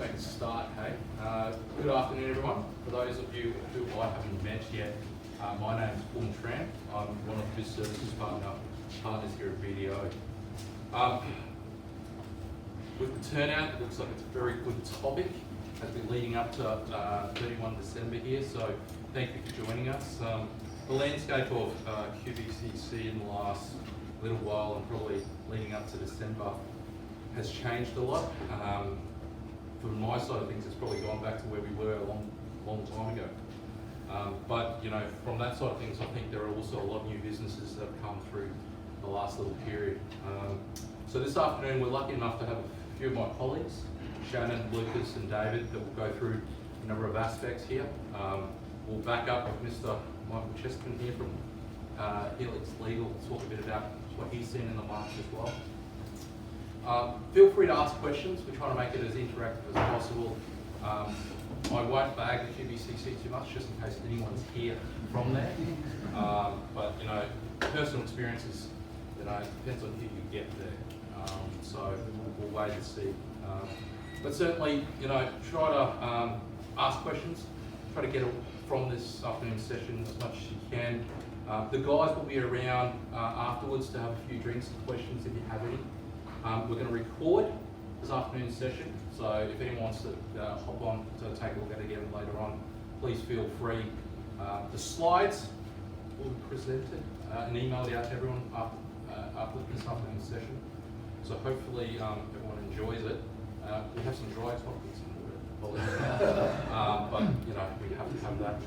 make a start, hey? Good afternoon, everyone. For those of you who I haven't met yet, my name is Paul Tran. I'm one of the business services partners here at BDO. With the turnout, it looks like it's a very good topic as we're leading up to 31 December here, so thank you for joining us. The landscape of QBCC in the last little while and probably leading up to December has changed a lot. From my side of things, it's probably gone back to where we were a long time ago. But you know, from that side of things, I think there are also a lot of new businesses that have come through the last little period. So this afternoon, we're lucky enough to have a few of my colleagues, Shannon, Lucas, and David, that will go through a number of aspects here. We'll back up with Mr. Michael Chesterton here from Helix Legal, talk a bit about what he's seen in the market as well. Feel free to ask questions. We're trying to make it as interactive as possible. I won't bag the QBCC too much, just in case anyone's here from there. But you know, personal experiences, you know, it depends on who you get there. So we'll wait and see. But certainly, you know, try to ask questions. Try to get from this afternoon session as much as you can. The guys will be around afterwards to have a few drinks and questions if you have any. We're going to record this afternoon's session, so if anyone wants to hop on to take a look at it again later on, please feel free. The slides will be presented and emailed out to everyone after this afternoon's session. So hopefully everyone enjoys it. We have some dry topics in order, but you know, we have to have that.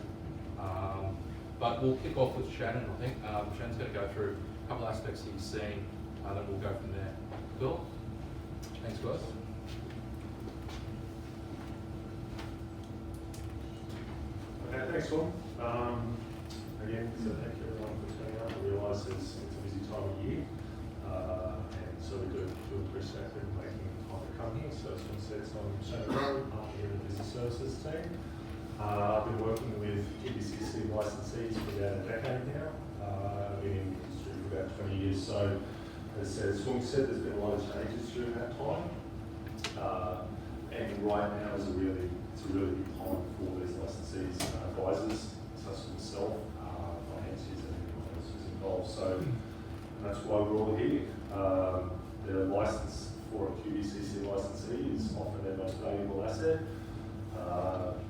But we'll kick off with Shannon, I think. Shannon's going to go through a couple of aspects he's seen, and then we'll go from there. Cool? Thanks, guys. Okay, thanks, Paul. Again, so thank you everyone for turning up. I realise it's a busy time of year, and so we do appreciate people making time to come here. So as Paul said, I'm Shannon Rowe, I'm here in the business services team. I've been working with QBCC licensees for about a decade now. I've been in the industry for about 20 years. So as Swung said, there's been a lot of changes during that time. And right now is a really big time for these licensees, advisors, such as myself, financiers, and everyone else who's involved. So that's why we're all here. The license for a QBCC licensee is often their most valuable asset.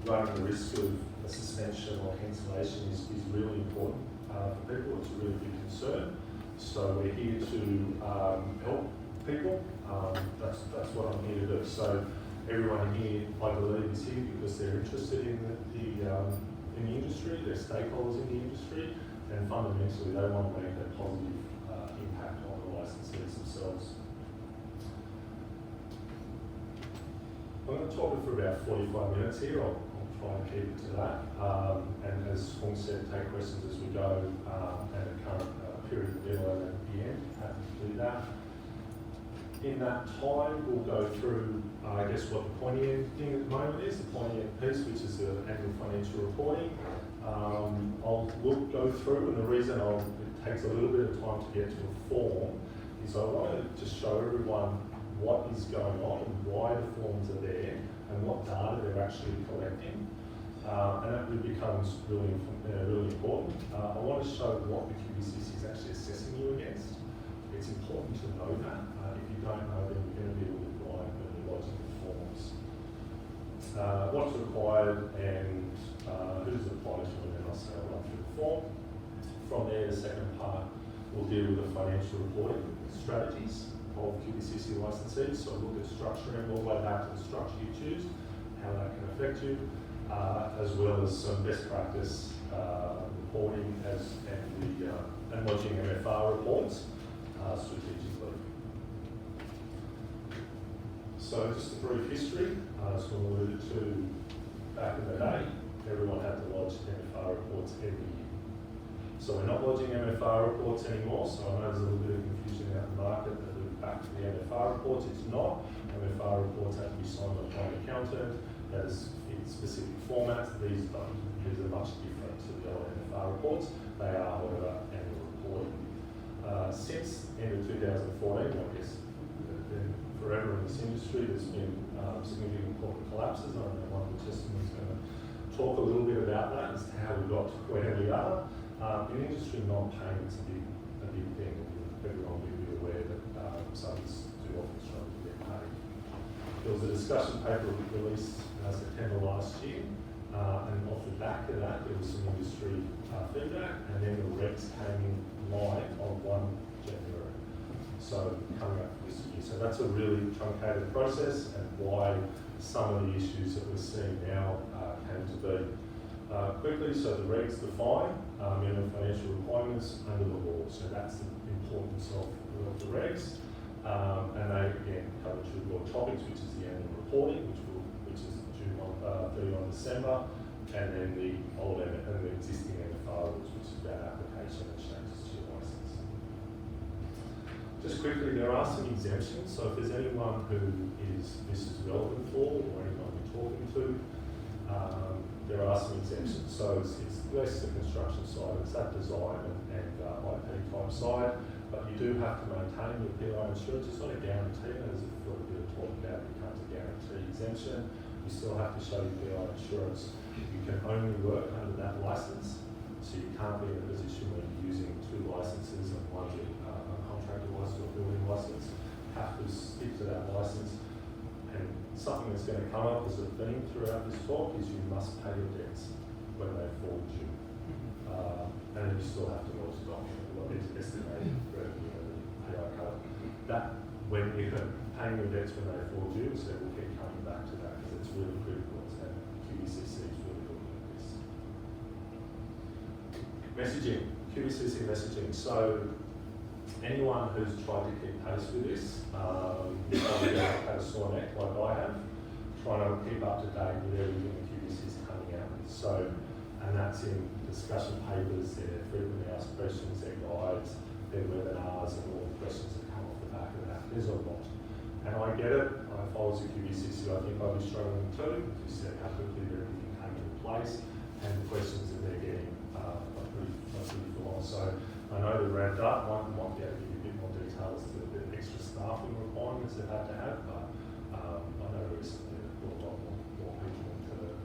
Running the risk of a suspension or cancellation is really important for people. It's a really big concern. So we're here to help people. That's what I'm here to do. So everyone here, I believe, is here because they're interested in the industry, they're stakeholders in the industry, and fundamentally they want to make a positive impact on the licensees themselves. I'm going to talk for about 45 minutes here. I'll try and keep it to that. And as Hong said, take questions as we go at the current period of the middle and at the end. Happy to do that. In that time, we'll go through, I guess, what the pointy end thing at the moment is, the pointy end piece, which is the annual financial reporting. I'll go through, and the reason it takes a little bit of time to get to a form is I want to just show everyone what is going on and why the forms are there and what data they're actually collecting. And that really becomes really important. I want to show what the QBCC is actually assessing you against. It's important to know that. If you don't know, then you're going to be a little bit blind when you're lodging the forms. What's required and who does it apply to, and then I'll say I'll run through the form. From there, the second part will deal with the financial reporting strategies of QBCC licensees. So look at structuring all the way back to the structure you choose, how that can affect you, as well as some best practice reporting and lodging MFR reports strategically. So just a brief history, as we alluded to back in the day, everyone had to lodge MFR reports every year. So we're not lodging MFR reports anymore, so I know there's a little bit of confusion out in the market that we're back to the MFR reports. It's not. MFR reports have to be signed by an accountant that is in specific formats. These are much different to the old MFR reports. They are, however, annual reporting. Since end of 2014, I guess, for forever in this industry. There's been significant corporate collapses. I know one of the testimonies is going to talk a little bit about that as to how we got to where we are. In industry, non-payment's a big thing. Everyone will be aware that subbies do often struggle to get paid. There was a discussion paper released September last year, and off the back of that, there was some industry feedback, and then the regs came in live on 1 January. So coming up this year. So that's a really truncated process, and why some of the issues that we're seeing now came to be. Quickly, so the regs define minimum financial requirements under the law. So that's the importance of the regs. And they again cover two broad topics, which is the annual reporting, which is due on 31 December, and then the old and the existing MFR rules, which is about application and changes to your licence. Just quickly, there are some exemptions. So if there's anyone who this is relevant for, or anyone you're talking to, there are some exemptions. So it's less the construction side, it's that design and IP type side, but you do have to maintain your PI insurance. It's not a guarantee, as we've got a bit of talk about, it becomes a guarantee exemption. You still have to show your PI insurance. You can only work under that licence, so you can't be in a position where you're using 2 licences and one's a contractor licence or building licence. You have to stick to that licence. And something that's going to come up as a theme throughout this talk is you must pay your debts when they fall due. And then you still have to also document what is estimated revenue and PI cover. That, when you're paying your debts when they fall due, so we'll keep coming back to that because it's really critical, and QBCC is really looking at this. Messaging, QBCC messaging. So anyone who's tried to keep pace with this, you've probably had a sore neck like I have, trying to keep up to date with everything the QBCC is coming out with. So, and that's in discussion papers, their frequently asked questions, their guides, their webinars, and all the questions that come off the back of that. There's a lot. And I get it, I follow the QBCC, I think I'll be struggling too, to see how quickly everything came into place, and the questions that they're getting are pretty full on. So I know they're ramped up. One might be able to give you a bit more detail as to the extra staffing requirements they've had to have, but I know recently they've put a lot more people into it.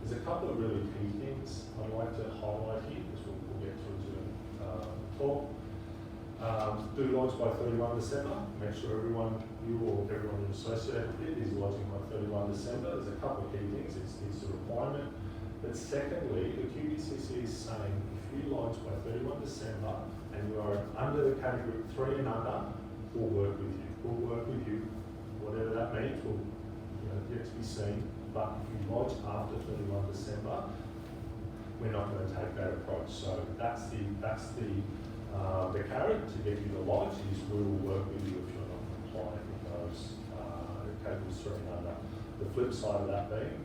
There's a couple of really key things I'd like to highlight here, because we'll get through to talk. Do lodge by 31 December. Make sure everyone, you or everyone you're associated with is lodging by 31 December. There's a couple of key things. It's a requirement. But secondly, the QBCC is saying if you lodge by 31 December and you are under the category 3 and under, we'll work with you. We'll work with you, whatever that means, will yet to be seen. But if you lodge after 31 December, we're not going to take that approach. So that's the carrot to get you to lodge is we will work with you if you're not compliant with those categories 3 and under. The flip side of that being,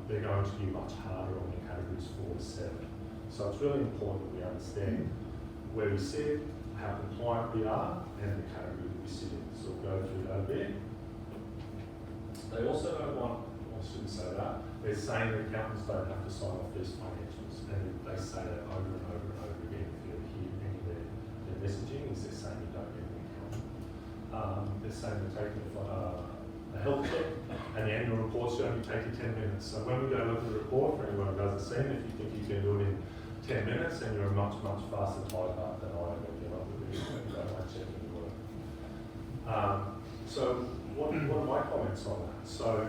they're going to be much harder on the categories 4 to 7. So it's really important that we understand where we sit, how compliant we are, and the category that we sit in. So we'll go through that a bit. They also don't want, I shouldn't say that, they're saying that accountants don't have to sign off these financials, and they say that over and over and over again. If you hear any of their messaging, is they're saying you don't get an accountant. They're saying they're taking a health check, and the annual report should only take you 10 minutes. So when we go look at the report, for anyone who hasn't seen it, if you think you can do it in 10 minutes, then you're a much faster typer than I am. You know, you don't like checking the work. So what are my comments on that? So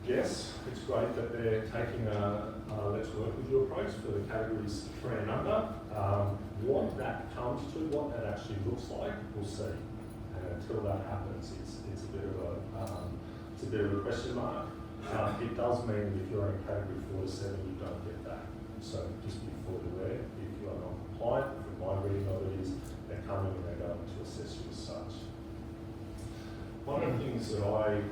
yes, it's great that they're taking a let's work with you approach for the categories 3 and under. What that comes to, what that actually looks like, we'll see. Until that happens, it's a bit of a question mark. It does mean that if you're in category 4 to 7, you don't get that. So just be fully aware. If you are not compliant, from my reading of it is they're coming and they're going to assess you as such. One of the things that I'm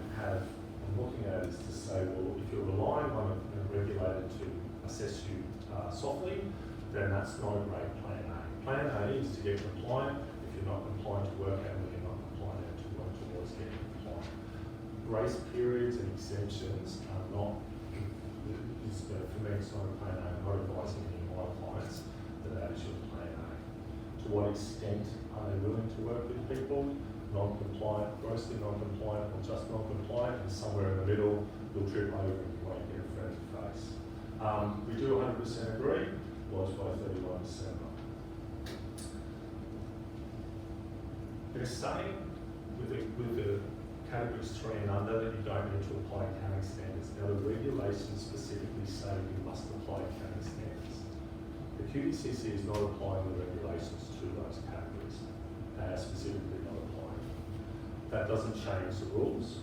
looking at is to say, well, if you're relying on a regulator to assess you softly, then that's not a great plan A. Plan A is to get compliant. If you're not compliant, to work out whether you're not compliant and to work towards getting compliant. Grace periods and exemptions are not, for me, it's not a plan A. I'm not advising any of my clients that is your plan A. To what extent are they willing to work with people? non-compliant, grossly non-compliant, or just non-compliant, and somewhere in the middle, you'll trip over and you won't get a friendly face. We do 100% agree, lodged by 31 December. They're saying with the categories 3 and under that you don't need to apply accounting standards. Now the regulations specifically say you must apply accounting standards. The QBCC is not applying the regulations to those categories. They are specifically not applying. That doesn't change the rules.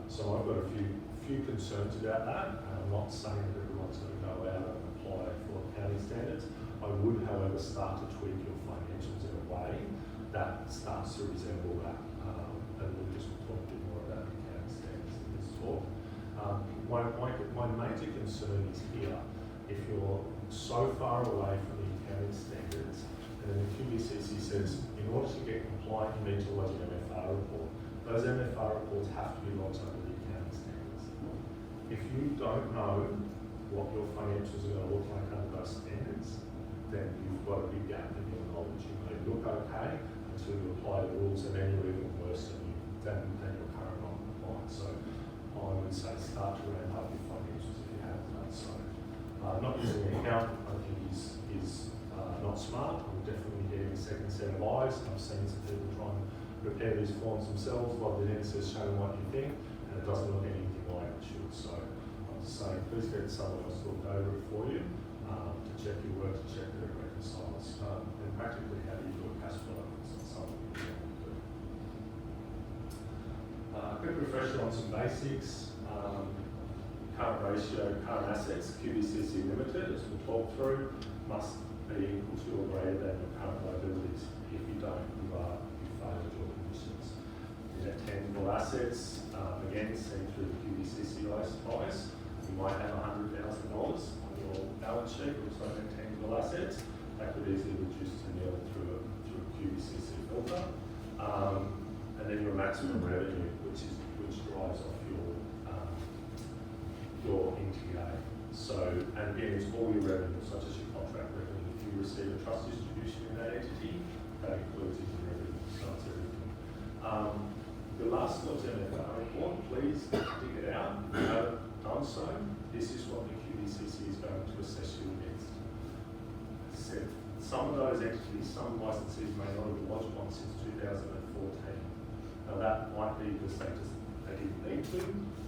So I've got a few concerns about that. I'm not saying that everyone's going to go out and apply for accounting standards. I would, however, start to tweak your financials in a way that starts to resemble that. And we'll just talk a bit more about the accounting standards in this talk. My major concern is here, if you're so far away from the accounting standards, and then the QBCC says, in order to get compliant, you need to lodge an MFR report. Those MFR reports have to be lodged under the accounting standards. If you don't know what your financials are going to look like under those standards, then you've got a big gap in your knowledge. You may look okay until you apply the rules, and then you're even worse than your current non-compliance. So I would say start to ramp up your financials if you haven't done so. Not using an accountant, I think, is not smart. I'm definitely getting a second set of eyes. I've seen some people try and prepare these forms themselves, log it in, it says show them what you think, and it doesn't look anything like it should. So I'm just saying, please get someone else to look over it for you, to check your work, to check that it reconciles. And practically, how do you do a cash flow? It's not something you want to do. Quick refresher on some basics. Current ratio, current assets, QBCC Limited, as we'll talk through, must be equal to or greater than your current liabilities. If you don't, you failed your conditions. Your net tangible assets, again, seen through the QBCC eyes, you might have $100,000 on your balance sheet, looks like net tangible assets. That could easily reduce to nil through a QBCC filter. And then your maximum revenue, which drives off your NTA. So, and again, it's all your revenue, such as your contract revenue. If you receive a trust distribution in that entity, that includes your revenue, so it's everything. The last lodge MFR report, please dig it out. If you haven't done so, this is what the QBCC is going to assess you against. Some of those entities, some licensees may not have lodged one since 2014. Now that might be because they didn't need to,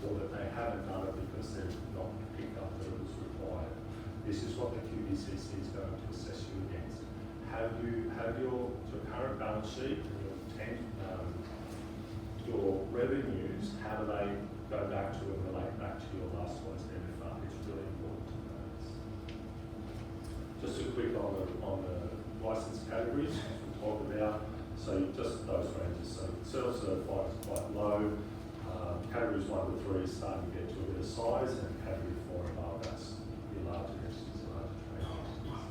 or that they haven't done it because they've not picked up that it was required. This is what the QBCC is going to assess you against. Have your current balance sheet and your revenues, how do they go back to and relate back to your last one's MFR? It's really important to know this. Just a quick on the license categories we'll talk about. So just those ranges. So self-certified is quite low. Categories 1 to 3 is starting to get to a bit of size, and category 4 and above, that's your larger entities, larger trading entities.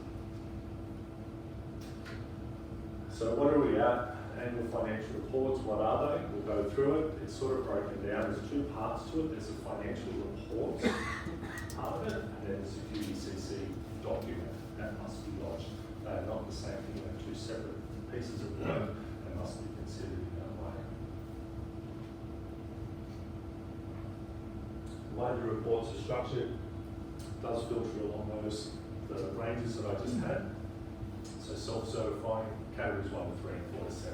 So what are we at? Annual financial reports, what are they? We'll go through it. It's sort of broken down. There's 2 parts to it. There's a financial report part of it, and then there's a QBCC document that must be lodged. They're not the same thing. They're 2 separate pieces of work and must be considered in that way. The way the reports are structured does filter along the ranges that I just had. So self-certifying, categories 1 to 3 and 4 to 7.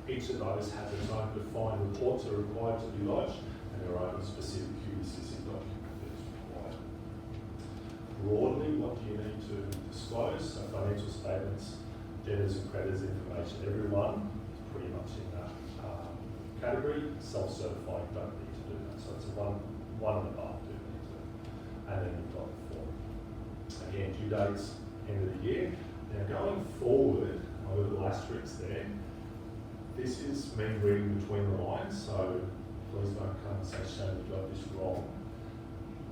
Each of those has its own defined reports that are required to be lodged, and their own specific QBCC document that is required. Broadly, what do you need to disclose? So financial statements, debtors and creditors information. Everyone is pretty much in that category. Self-certified, don't need to do that. So it's a one and above do need to. And then you've got the form. Again, due dates, end of the year. Now going forward, I've got a little asterisk there. This is me reading between the lines, so please don't come and say, Shane, you got this wrong.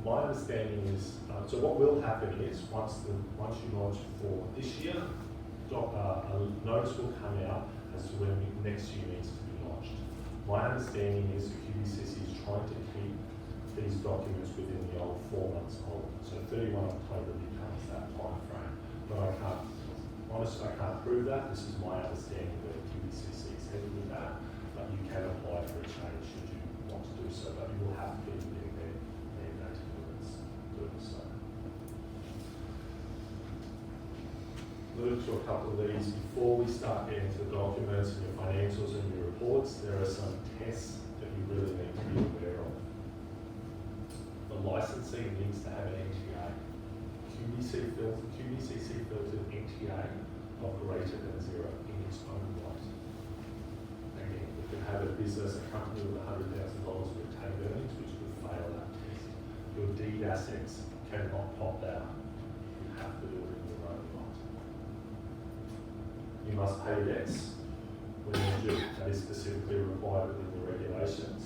My understanding is, so what will happen is, once you lodge for this year, a notice will come out as to when next year needs to be lodged. My understanding is the QBCC is trying to keep these documents within the old 4 months old. So 31 October becomes that time frame. But honestly, I can't prove that. This is my understanding where the QBCC is heading with that. but you can apply for a change should you want to do so, but you will have to be within their native limits doing so. Move to a couple of these before we start getting to the documents and your financials and your reports. There are some tests that you really need to be aware of. The licensing needs to have an NTA. QBCC filtered NTA of greater than 0 in its own right. Again, you could have a business, a company with $100,000 retained earnings, which could fail that test. Your deed assets cannot pop out. You have to do it in your own right. You must pay debts when you do. That is specifically required within the regulations.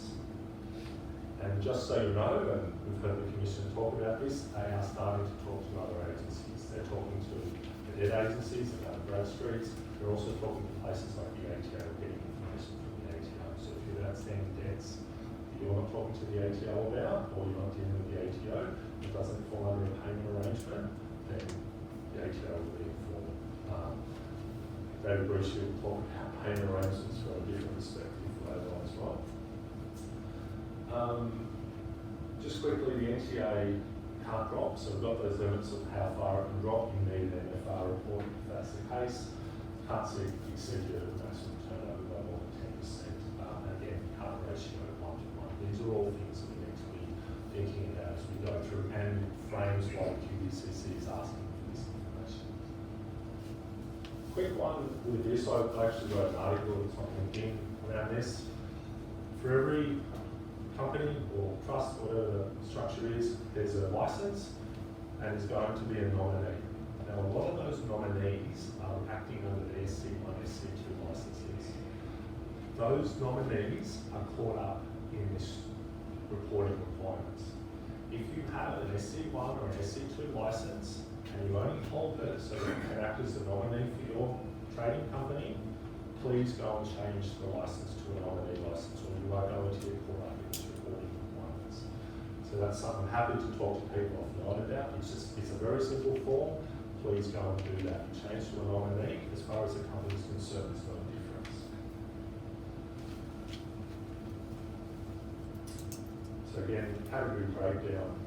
And just so you know, and we've heard the Commission talk about this, they are starting to talk to other agencies. They're talking to the debt agencies about Bradstreets. They're also talking to places like the ATO, getting information from the ATO. So if you have outstanding debts that you're not talking to the ATO about, or you're not dealing with the ATO, it doesn't fall under a payment arrangement, then the ATO will be informed. David Bruce will talk about payment arrangements from a different perspective later on as well. Just quickly, the NTA can't drop, so we've got those limits of how far it can drop. You need an MFR report if that's the case. Can't exceed your maximum turnover by more than 10%. Again, current ratio of 1 to 1. These are all things that we need to be thinking about as we go through, and frames like QBCC is asking for this information. Quick one with this, I actually wrote an article that's on LinkedIn around this. For every company or trust, whatever the structure is, there's a license and there's going to be a nominee. Now, a lot of those nominees are acting under the SC1, SC2 licenses. Those nominees are caught up in this reporting requirements. If you have an SC1 or an SC2 license and you only hold it so you can act as the nominee for your trading company, please go and change the license to a nominee license, or you are going to get caught up in this reporting requirements. So that's something I'm happy to talk to people offline about. It's a very simple form. Please go and do that. You change to a nominee. As far as the company is concerned, there's no difference. So again, category breakdown.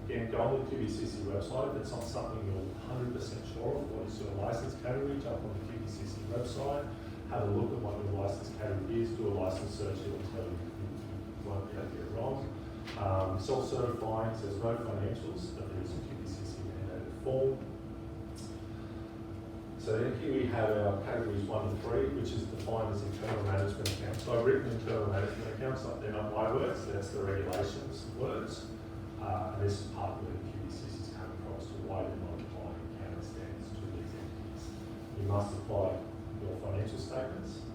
Again, go on the QBCC website. If it's not something you're 100% sure of, what is your license category, jump on the QBCC website, have a look at what your license category is, do a license search, it will tell you you won't be able to get it wrong. Self-certifying says no financials, but there is a QBCC mandated form. So then here we have our categories 1 to 3, which is defined as internal management accounts. So I've written internal management accounts, like they're not my words, that's the regulations words. And this is part of where the QBCC is coming from as to why they're not applying accounting standards to these entities. You must apply your financial statements.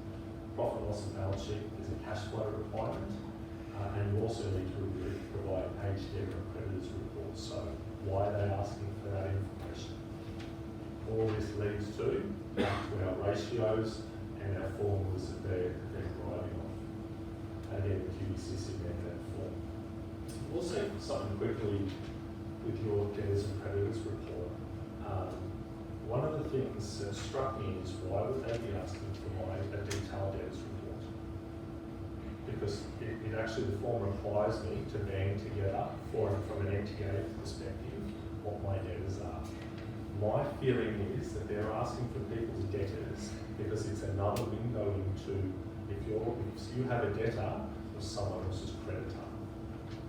Profit and loss and balance sheet is a cash flow requirement. And you also need to provide age, debtor and creditors reports. So why are they asking for that information? All this leads to our ratios and our formulas that they're driving off. Again, the QBCC mandate form. We'll see something quickly with your debtors and creditors report. One of the things that struck me is why would they be asking for a detailed debtors report? Because it actually, the form requires me to band together from an NTA perspective what my debtors are. My feeling is that they're asking for people's debtors because it's another window into if you have a debtor or someone else's creditor.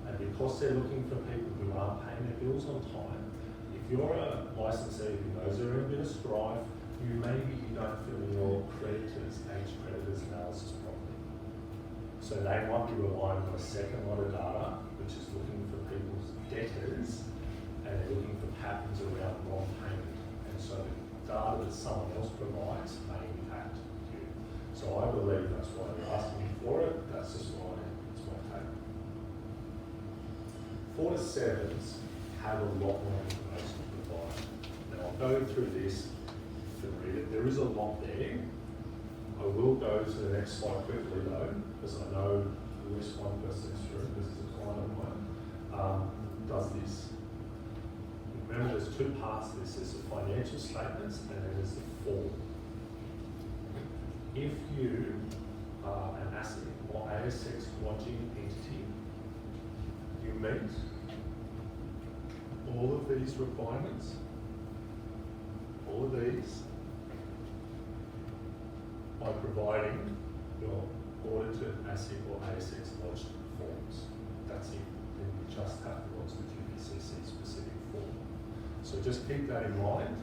And because they're looking for people who aren't paying their bills on time, if you're a licensee who knows they're in a bit of strife, you don't fill in your age creditors analysis properly. So they might be relying on a second lot of data, which is looking for people's debtors, and they're looking for patterns around wrong payment. And so the data that someone else provides may impact you. So I believe that's why they're asking for it. That's just my take. 4 to 7s have a lot more information to provide. Now I'll go through this to read it. There is a lot there. I will go to the next slide quickly though, because I know at least one person is through, because it's a client of mine, does this. Remember, there's 2 parts to this. There's the financial statements and then there's the form. If you an asset or ASX lodging entity, you meet all of these requirements, all of these, by providing your audited asset or ASX lodged forms. That's it. Then you just have to lodge the QBCC specific form. So just keep that in mind.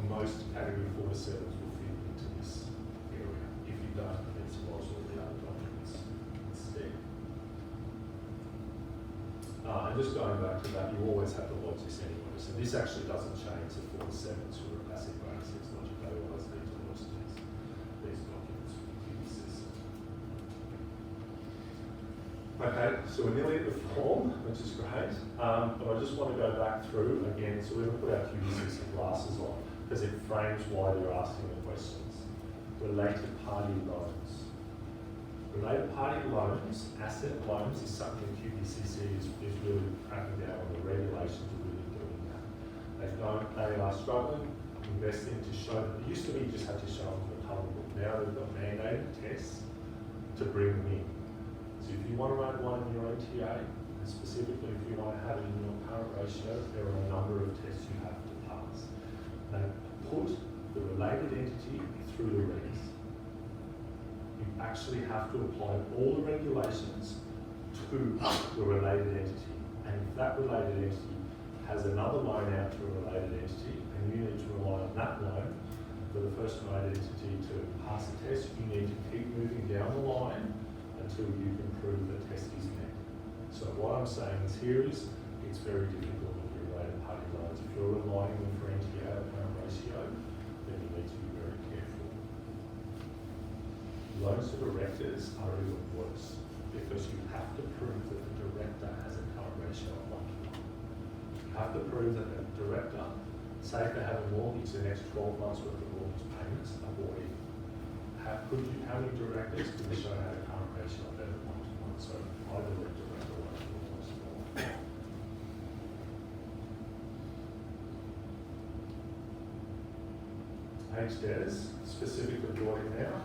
Most category 47s will fit into this area if you don't need to lodge all the other documents instead. And just going back to that, you always have to lodge this anyway. So this actually doesn't change the 47s who are asset or ASX lodged. They always need to lodge these documents with QBCC. Okay, so we're nearly at the form, which is great. But I just want to go back through again. So we're going to put our QBCC glasses on because it frames why they're asking the questions. Related party loans. Related party loans, asset loans, is something QBCC is really cracking down on. The regulations are really doing that. They are struggling, investing to show that it used to be you just had to show them for a cover book. Now they've got mandated tests to bring them in. So if you want to run one in your OTA, and specifically if you want to have it in your current ratio, there are a number of tests you have to pass. They put the related entity through the regs. You actually have to apply all the regulations to the related entity. And if that related entity has another loan out to a related entity, and you need to rely on that loan for the first related entity to pass the test, you need to keep moving down the line until you can prove the test is met. So what I'm saying is here is, it's very difficult with your related party loans. If you're relying on them for NTA or current ratio, then you need to be very careful. Loans to directors are even worse because you have to prove that the director has a current ratio of 1 to 1. You have to prove that the director, say if they have a mortgage, the next 12 months worth of mortgage payments are void. How many directors can show how a current ratio of better than 1 to 1? So I believe director won't be almost more. Age debtors, specifically brought in now.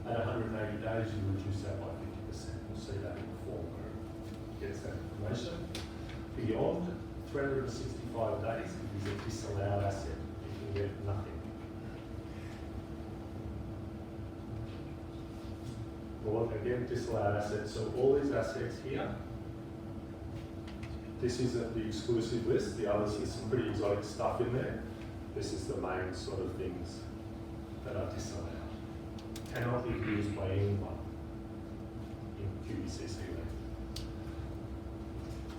At 180 days, you reduce that by 50%. We'll see that in the form where it gets that information. Beyond 365 days, it is a disallowed asset. You can get nothing. Well, again, disallowed assets. So all these assets here, this isn't the exclusive list. The others, there's some pretty exotic stuff in there. This is the main sort of things that are disallowed. Cannot be used by anyone in QBCC land.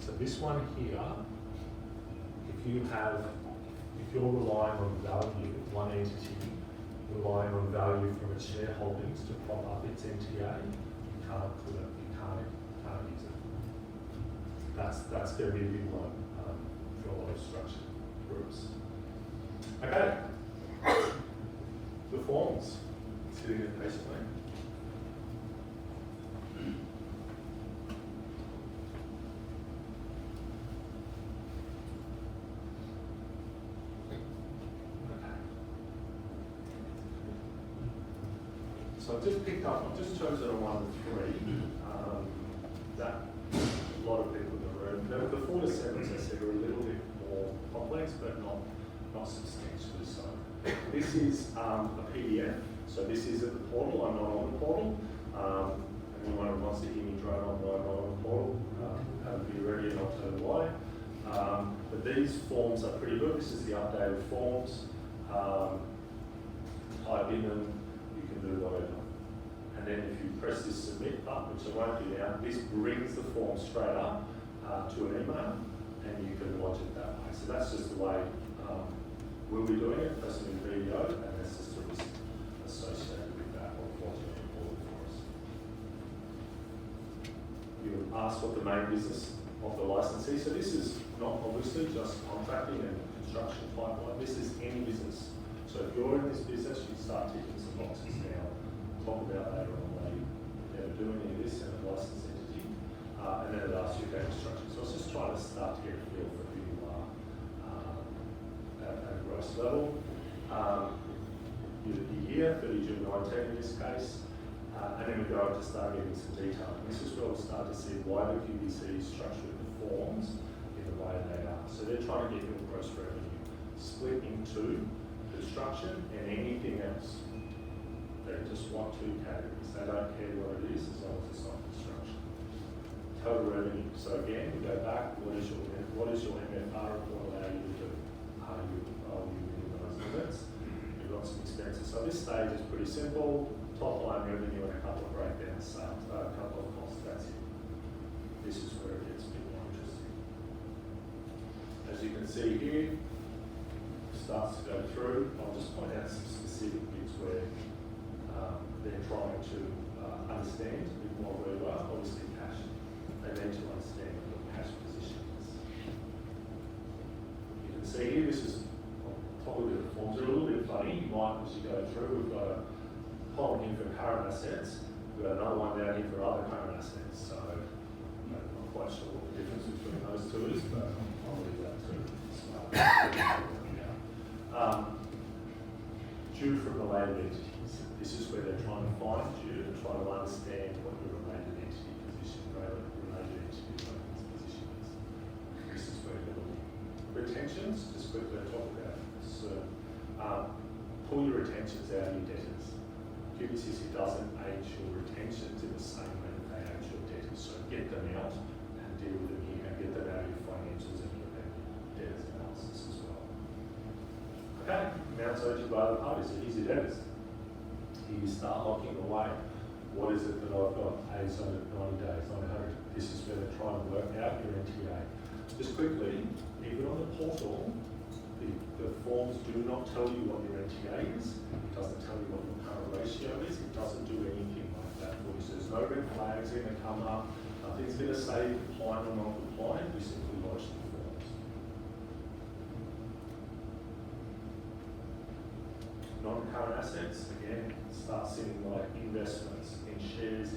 So this one here, if you're relying on value, one entity relying on value from its shareholdings to prop up its NTA, you can't use it. That's going to be a big one for a lot of structured groups. Okay, the forms, sitting there patiently. So I've just chosen a 1 to 3. That a lot of people in the room. The 4 to 7s, I said, are a little bit more complex, but not substantially so. This is a PDF. So this is at the portal. I'm not on the portal. Anyone who wants to hear me drone on why I'm not on the portal, be ready and I'll tell you why. But these forms are pretty good. This is the updated forms. Type in them. You can do whatever. And then if you press this submit button, which I won't do now, this brings the form straight up to an email, and you can lodge it that way. So that's just the way we'll be doing it, pressing the video, and that's just the risk associated with that or lodging it for us. You would ask what the main business of the licensee. So this is not obviously just contracting and construction pipeline. This is any business. So if you're in this business, you start ticking some boxes now. Talk about later on why you're doing any of this in a licensed entity, and then it asks you about construction. So I was just trying to start to get a feel for who you are at a gross level. You year, 30 June 19 in this case. And then we go on to start getting some detail. And this is where we'll start to see why the QBC structured the forms in the way they are. So they're trying to get your gross revenue split into construction and anything else. They just want two categories. They don't care what it is as long as it's not construction. Total revenue. So again, we go back. What is your MFR report allow you to do? Are you within those limits? You've got some expenses. So this stage is pretty simple. Top line revenue and a couple of breakdowns, sales, a couple of costs. That's it. This is where it gets a bit more interesting. As you can see here, starts to go through. I'll just point out some specific bits where they're trying to understand a bit more where we are. Obviously cash. They need to understand what the cash position is. You can see here, this is probably the forms are a little bit funny. You might, as you go through, we've got a column here for current assets. We've got another one down here for other current assets. So I'm not quite sure what the difference between those two is, but I'll leave that to due from related entities. This is where they're trying to find due and try to understand what your related entity position, related entity position is. This is where they're looking. Retentions, just quickly talk about. So, pull your retentions out of your debtors. QBCC doesn't age your retentions in the same way that they age your debtors. So get them out and deal with them here and get them out of your financials and your debtors analysis as well. Okay, amounts owed to by other parties. So here's your debtors. Here you start locking away. What is it that I've got? A is owed at 90 days, 900. This is where they're trying to work out your NTA. Just quickly, even on the portal, the forms do not tell you what your NTA is. It doesn't tell you what your current ratio is. It doesn't do anything like that for you. So there's no red flags going to come up. Nothing's going to say compliant or non-compliant. We simply lodge the forms. Non-current assets, again, start seeing like investments in shares,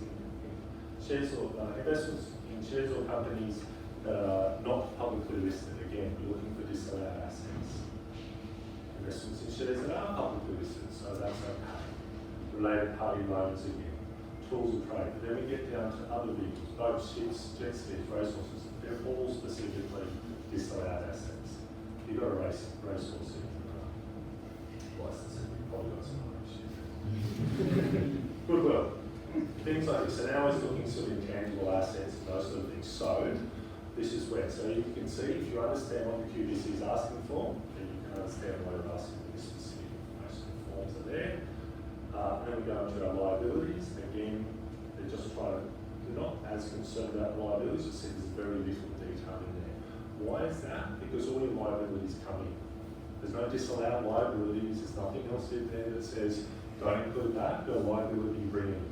shares or investments in shares or companies that are not publicly listed. Again, we're looking for disallowed assets. Investments in shares that are publicly listed, so that's okay. Related party loans again. Tools of trade. But then we get down to other vehicles, boats, ships, jet skis, racehorses. They're all specifically disallowed assets. You've got a racehorse in license, you've probably got some other issues. Goodwill. Things like this. So now we're looking at sort of intangible assets and those sort of things. So this is where, so you can see, if you understand what the QBC is asking for, then you can understand why they're asking for this specific information. The forms are there. Then we go into our liabilities. Again, they're just trying to, they're not as concerned about liabilities. You see there's very little detail in there. Why is that? Because all your liabilities come in. There's no disallowed liabilities. There's nothing else in there that says, don't include that, the liability you bring in.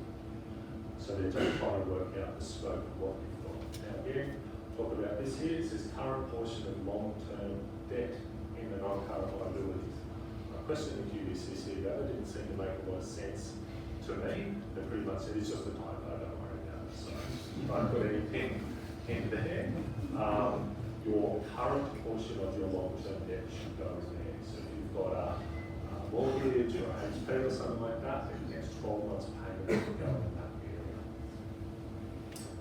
So they're just trying to work out the scope of what you've got. Now again, talk about this here. It says current portion of long-term debt in the non-current liabilities. I questioned the QBCC about it. It didn't seem to make a lot of sense to me. They pretty much said it's just a typo, don't worry about it. So don't put any pen there. Your current portion of your long-term debt should go in there. So if you've got a mortgage or HP or something like that, the next 12 months payment will go in that area.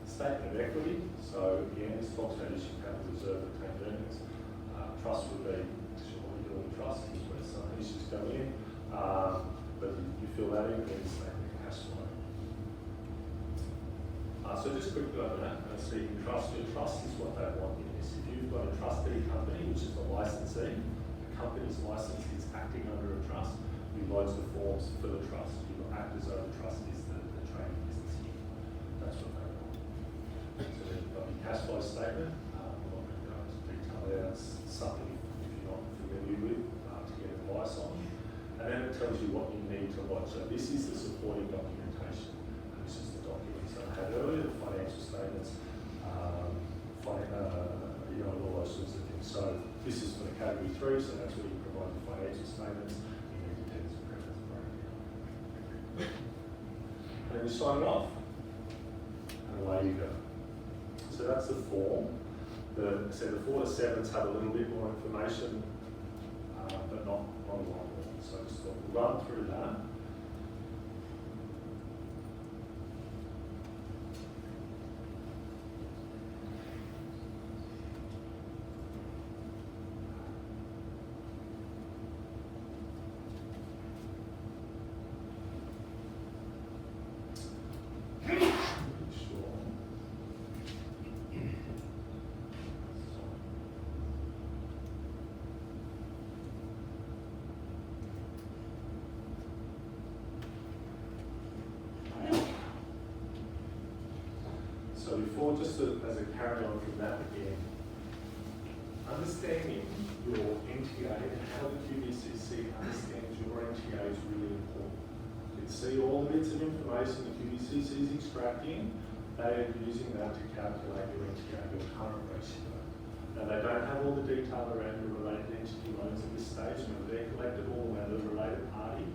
Statement of equity. So again, this talks about issue capital reserve retained earnings. Trust would be, sure, what you do with trust is where some issues go in. But you fill that in, then statement of cash flow. So just quickly over that, so you can trust. Your trust is what they want in this. If you've got a trustee company, which is the licensee, the company's license is acting under a trust, you lodge the forms for the trust. You act as though the trust is the trading business here. That's what they want. So then you've got your cash flow statement. I'm not going to go into detail there. That's something if you're not familiar with to get advice on. And then it tells you what you need to lodge. So this is the supporting documentation. And this is the documents that I had earlier, the financial statements, all those sorts of things. So this is for the category 3, so that's where you provide the financial statements. You need the debtors and creditors breakdown. And then you sign it off, and away you go. So that's the form. The 4 to 7s have a little bit more information, but not a lot more. So just run through that. So before, just as a carry on from that again, understanding your NTA and how the QBCC understands your NTA is really important. You can see all the bits of information the QBCC is extracting. They are using that to calculate your NTA, your current ratio. Now, they don't have all the detail around your related entity loans at this stage. Remember, they're collected all around the related party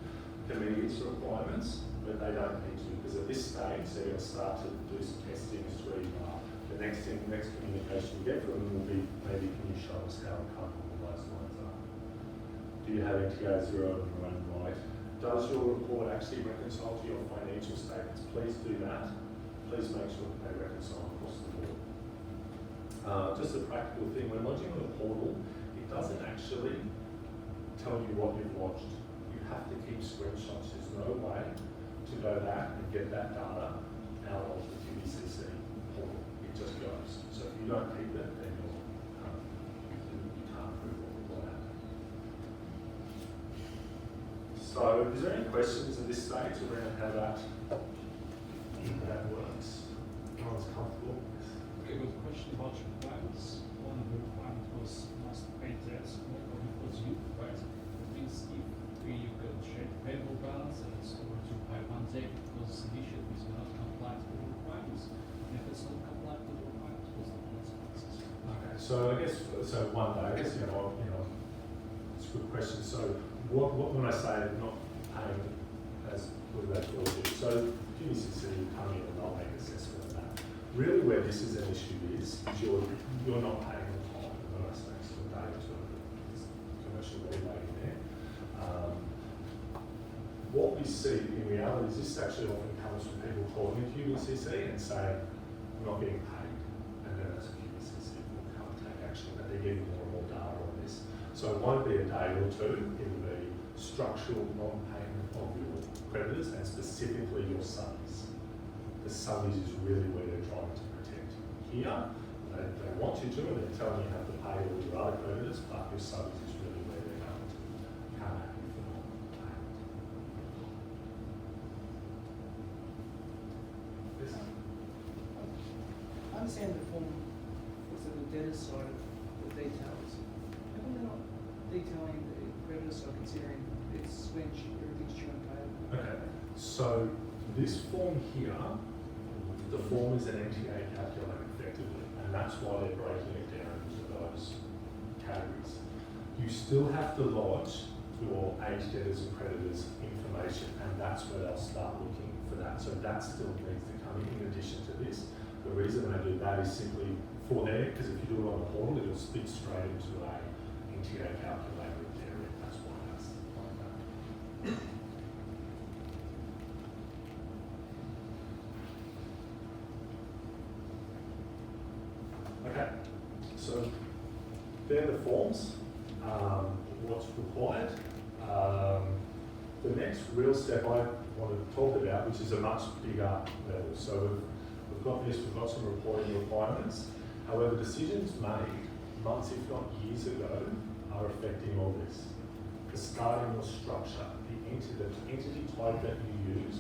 convenience requirements, but they don't need to, because at this stage, they're going to start to do some testing as to where you are. The next communication you get from them will be, maybe can you show us how comfortable those lines are? Do you have NTA zero in your own right? Does your report actually reconcile to your financial statements? Please do that. Please make sure that they reconcile across the board. Just a practical thing, when lodging on a portal, it doesn't actually tell you what you've lodged. You have to keep screenshots. There's no way to go back and get that data out of the QBCC portal. It just goes. So if you don't keep it, then you can't prove what happened. So is there any questions at this stage around how that works? Everyone's comfortable? Okay, good question about requirements. One of the requirements was must pay tax or was you, right? That means if you can check payable balance and it's over to 500, because the issue is not compliant with the requirements. And if it's not compliant with the requirements, what's the consequences? Okay, so I guess one day, I guess it's a good question. So what when I say not paying as what do they call it? So QBCC come in and they'll make an assessment of that. Really, where this is an issue is you're not paying on time. And when I say sort of data to this commercial regulating there, what we see in reality is this actually often comes from people calling the QBCC and saying, "I'm not getting paid," and then as a QBCC will come and take action, but they're getting more and more data on this. So it won't be a day or two, it will be structural non-payment of your creditors and specifically your subbies. The subbies is really where they're trying to protect. Here, they want you to, and they're telling you have to pay all your other creditors, but your subbies is really where they're going to come at you for non-payment. Yes? I understand the form looks at the debtor's side of the details. How come they're not detailing the creditor side, considering it's when everything's due and payable? Okay, so this form here, the form is an NTA calculator effectively, and that's why they're breaking it down into those categories. You still have to lodge your age debtors and creditors information, and that's where they'll start looking for that. So that still needs to come in addition to this. The reason they do that is simply for there, because if you do it on the portal, it'll spit straight into a NTA calculator there, and that's why that's like that. Okay, so they're the forms, what's required. The next real step I want to talk about, which is a much bigger level. So we've got this, we've got some reporting requirements. However, decisions made months, if not years ago, are affecting all this. The starting or structure, the entity type that you use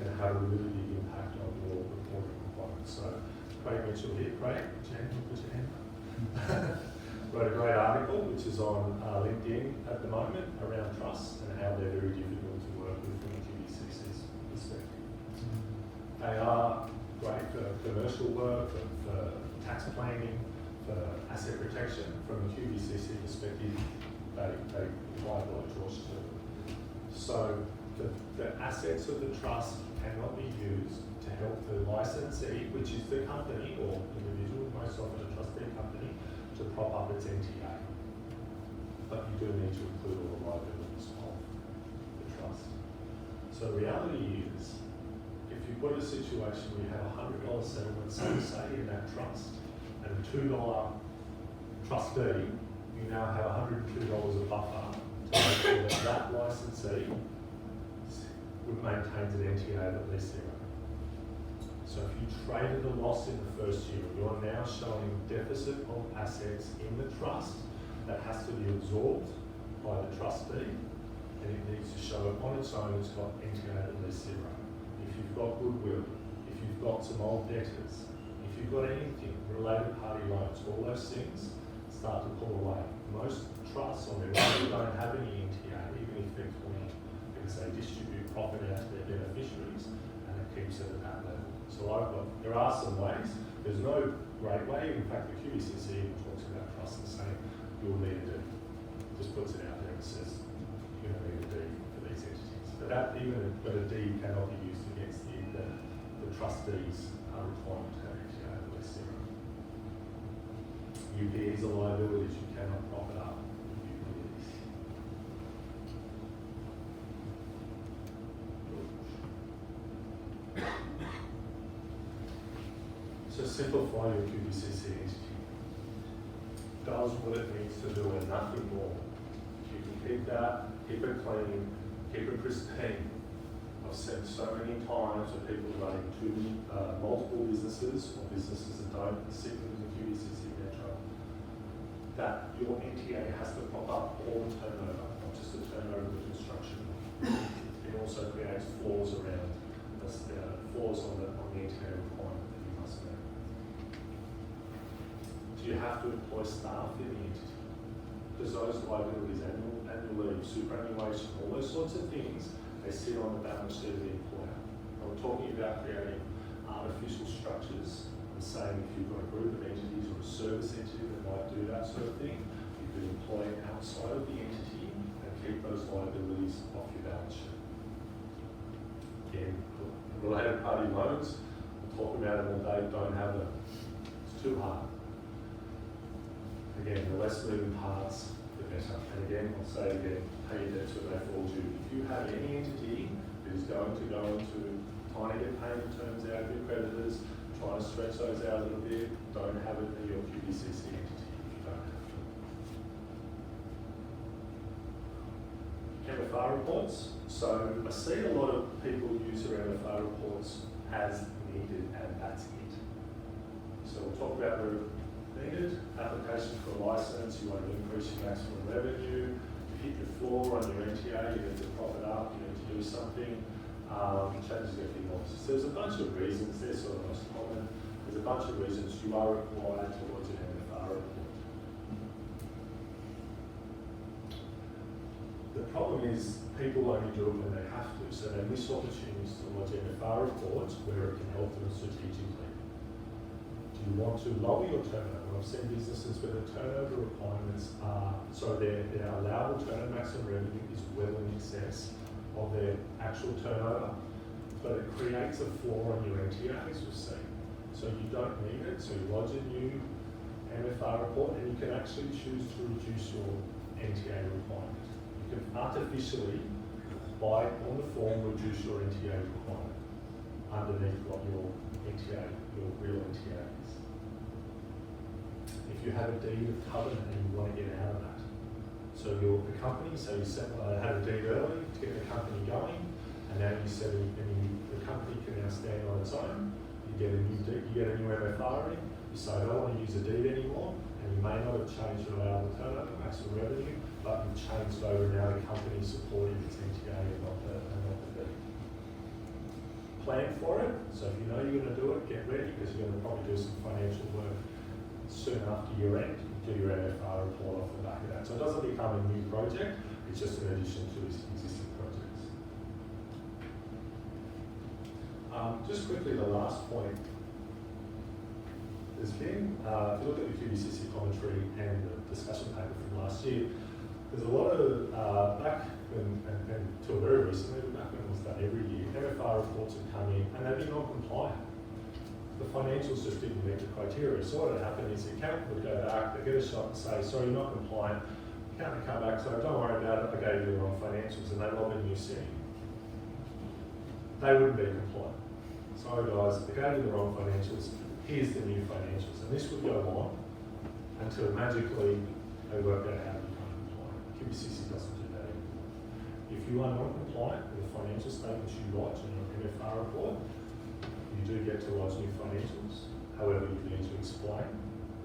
can have a really big impact on your reporting requirements. So Craig Mitchell here. Craig, Jan, put your hand up. Wrote a great article which is on LinkedIn at the moment around trusts and how they're very difficult to work with from the QBCC's perspective. They are great for commercial work, for tax planning, for asset protection. From a QBCC perspective, they provide a lot of choice to them. So the assets of the trust cannot be used to help the licensee, which is the company or individual, most often a trustee company, to prop up its NTA. But you do need to include all the liabilities of the trust. So the reality is, if you've got a situation where you have $100 settlement, say in that trust, and a $2 trustee, you now have $102 a buffer to make sure that that licensee maintains an NTA of at least zero. So if you traded a loss in the first year, you're now showing deficit of assets in the trust that has to be absorbed by the trustee, and it needs to show it on its own it's got NTA at least zero. If you've got goodwill, if you've got some old debtors, if you've got anything, related party loans, all those things start to pull away. Most trusts on their own don't have any NTA, even if they're clean, because they distribute profit out to their beneficiaries and it keeps it at that level. So there are some ways. There's no great way. In fact, the QBCC even talks about trusts and saying you'll need a deed. Just puts it out there and says you're going to need a deed for these entities. But a deed cannot be used against the trustees are required to have NTA at least zero. UPEs are liabilities, you cannot prop it up with UPEs. So simplify your QBCC entity. Does what it needs to do and nothing more. You can keep that, keep it clean, keep it pristine. I've said so many times to people running multiple businesses or businesses that don't sit within the QBCC metro, that your NTA has to pop up all the turnover, not just the turnover of the construction. It also creates flaws around flaws on the NTA requirement that you must meet. Do you have to employ staff in the entity? Because those liabilities, annual leave, superannuation, all those sorts of things, they sit on the balance sheet of the employer. And we're talking about creating artificial structures and saying if you've got a group of entities or a service entity that might do that sort of thing, you could employ it outside of the entity and keep those liabilities off your balance sheet. Again, related party loans, we'll talk about them all day, don't have them. It's too hard. Again, the less moving parts, the better. And again, I'll say again, pay your debts when they fall due. If you have any entity that is going to go into trying to get payment terms out of your creditors, trying to stretch those out a little bit, don't have it in your QBCC entity if you don't have to. MFR reports. So I see a lot of people use their MFR reports as needed, and that's it. So we'll talk about the needed, application for a license, you want to increase your maximum revenue, you hit your floor on your NTA, you need to prop it up, you need to do something, changes everything else. So there's a bunch of reasons, they're sort of most common, there's a bunch of reasons you are required to lodge an MFR report. The problem is people only do it when they have to, so they miss opportunities to lodge MFR reports where it can help them strategically. Do you want to lower your turnover? I've seen businesses where the turnover requirements are, so their allowable turnover maximum revenue is well in excess of their actual turnover, but it creates a floor on your NTA, as we've seen. So you don't need it, so you lodge a new MFR report and you can actually choose to reduce your NTA requirement. You can artificially, by on the form, reduce your NTA requirement underneath what your NTA, your real NTA is. If you have a deed of covenant and you want to get out of that, so you're the company, so you had a deed early to get the company going, and now you said the company can now stand on its own. You get a new deed, you get a new MFR in. You say I don't want to use a deed anymore, and you may not have changed your allowable turnover, maximum revenue, but you've changed over now the company supporting its NTA and not the deed. Plan for it. So if you know you're going to do it, get ready because you're going to probably do some financial work soon after year end. Do your MFR report off the back of that. So it doesn't become a new project, it's just an addition to existing projects. Just quickly, the last point. There's been, if you look at the QBCC commentary and the discussion paper from last year, there's a lot of, back when, and till very recently, back when it was done every year, MFR reports have come in and they've been non-compliant. The financials just didn't meet the criteria. So what would happen is the accountant would go back, they get a shot and say, sorry, you're not compliant. The accountant would come back, so don't worry about it, I gave you the wrong financials, and they log a new setting. They wouldn't be compliant. Sorry guys, I gave you the wrong financials, here's the new financials. And this would go on until magically they work out how to become compliant. QBCC doesn't do that anymore. If you are not compliant with the financial statements you lodge in your MFR report, you do get to lodge new financials. However, you need to explain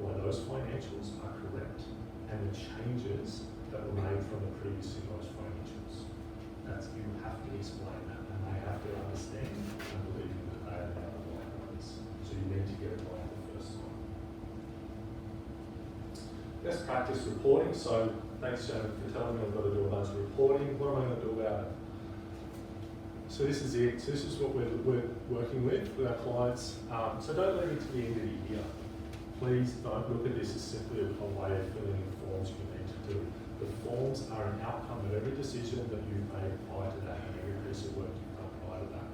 why those financials are correct and the changes that were made from the previously lodged financials. You have to explain that, and they have to understand and believe that they are now the right ones. So you need to get it right the best practice reporting. So thanks, Shannon, for telling me I've got to do a bunch of reporting. What am I going to do about it? So this is it. So this is what we're working with our clients. So don't leave it to the end of the year. Please don't look at this as simply a way of filling in forms you need to do. The forms are an outcome of every decision that you've made prior to that and every piece of work you've done prior to that.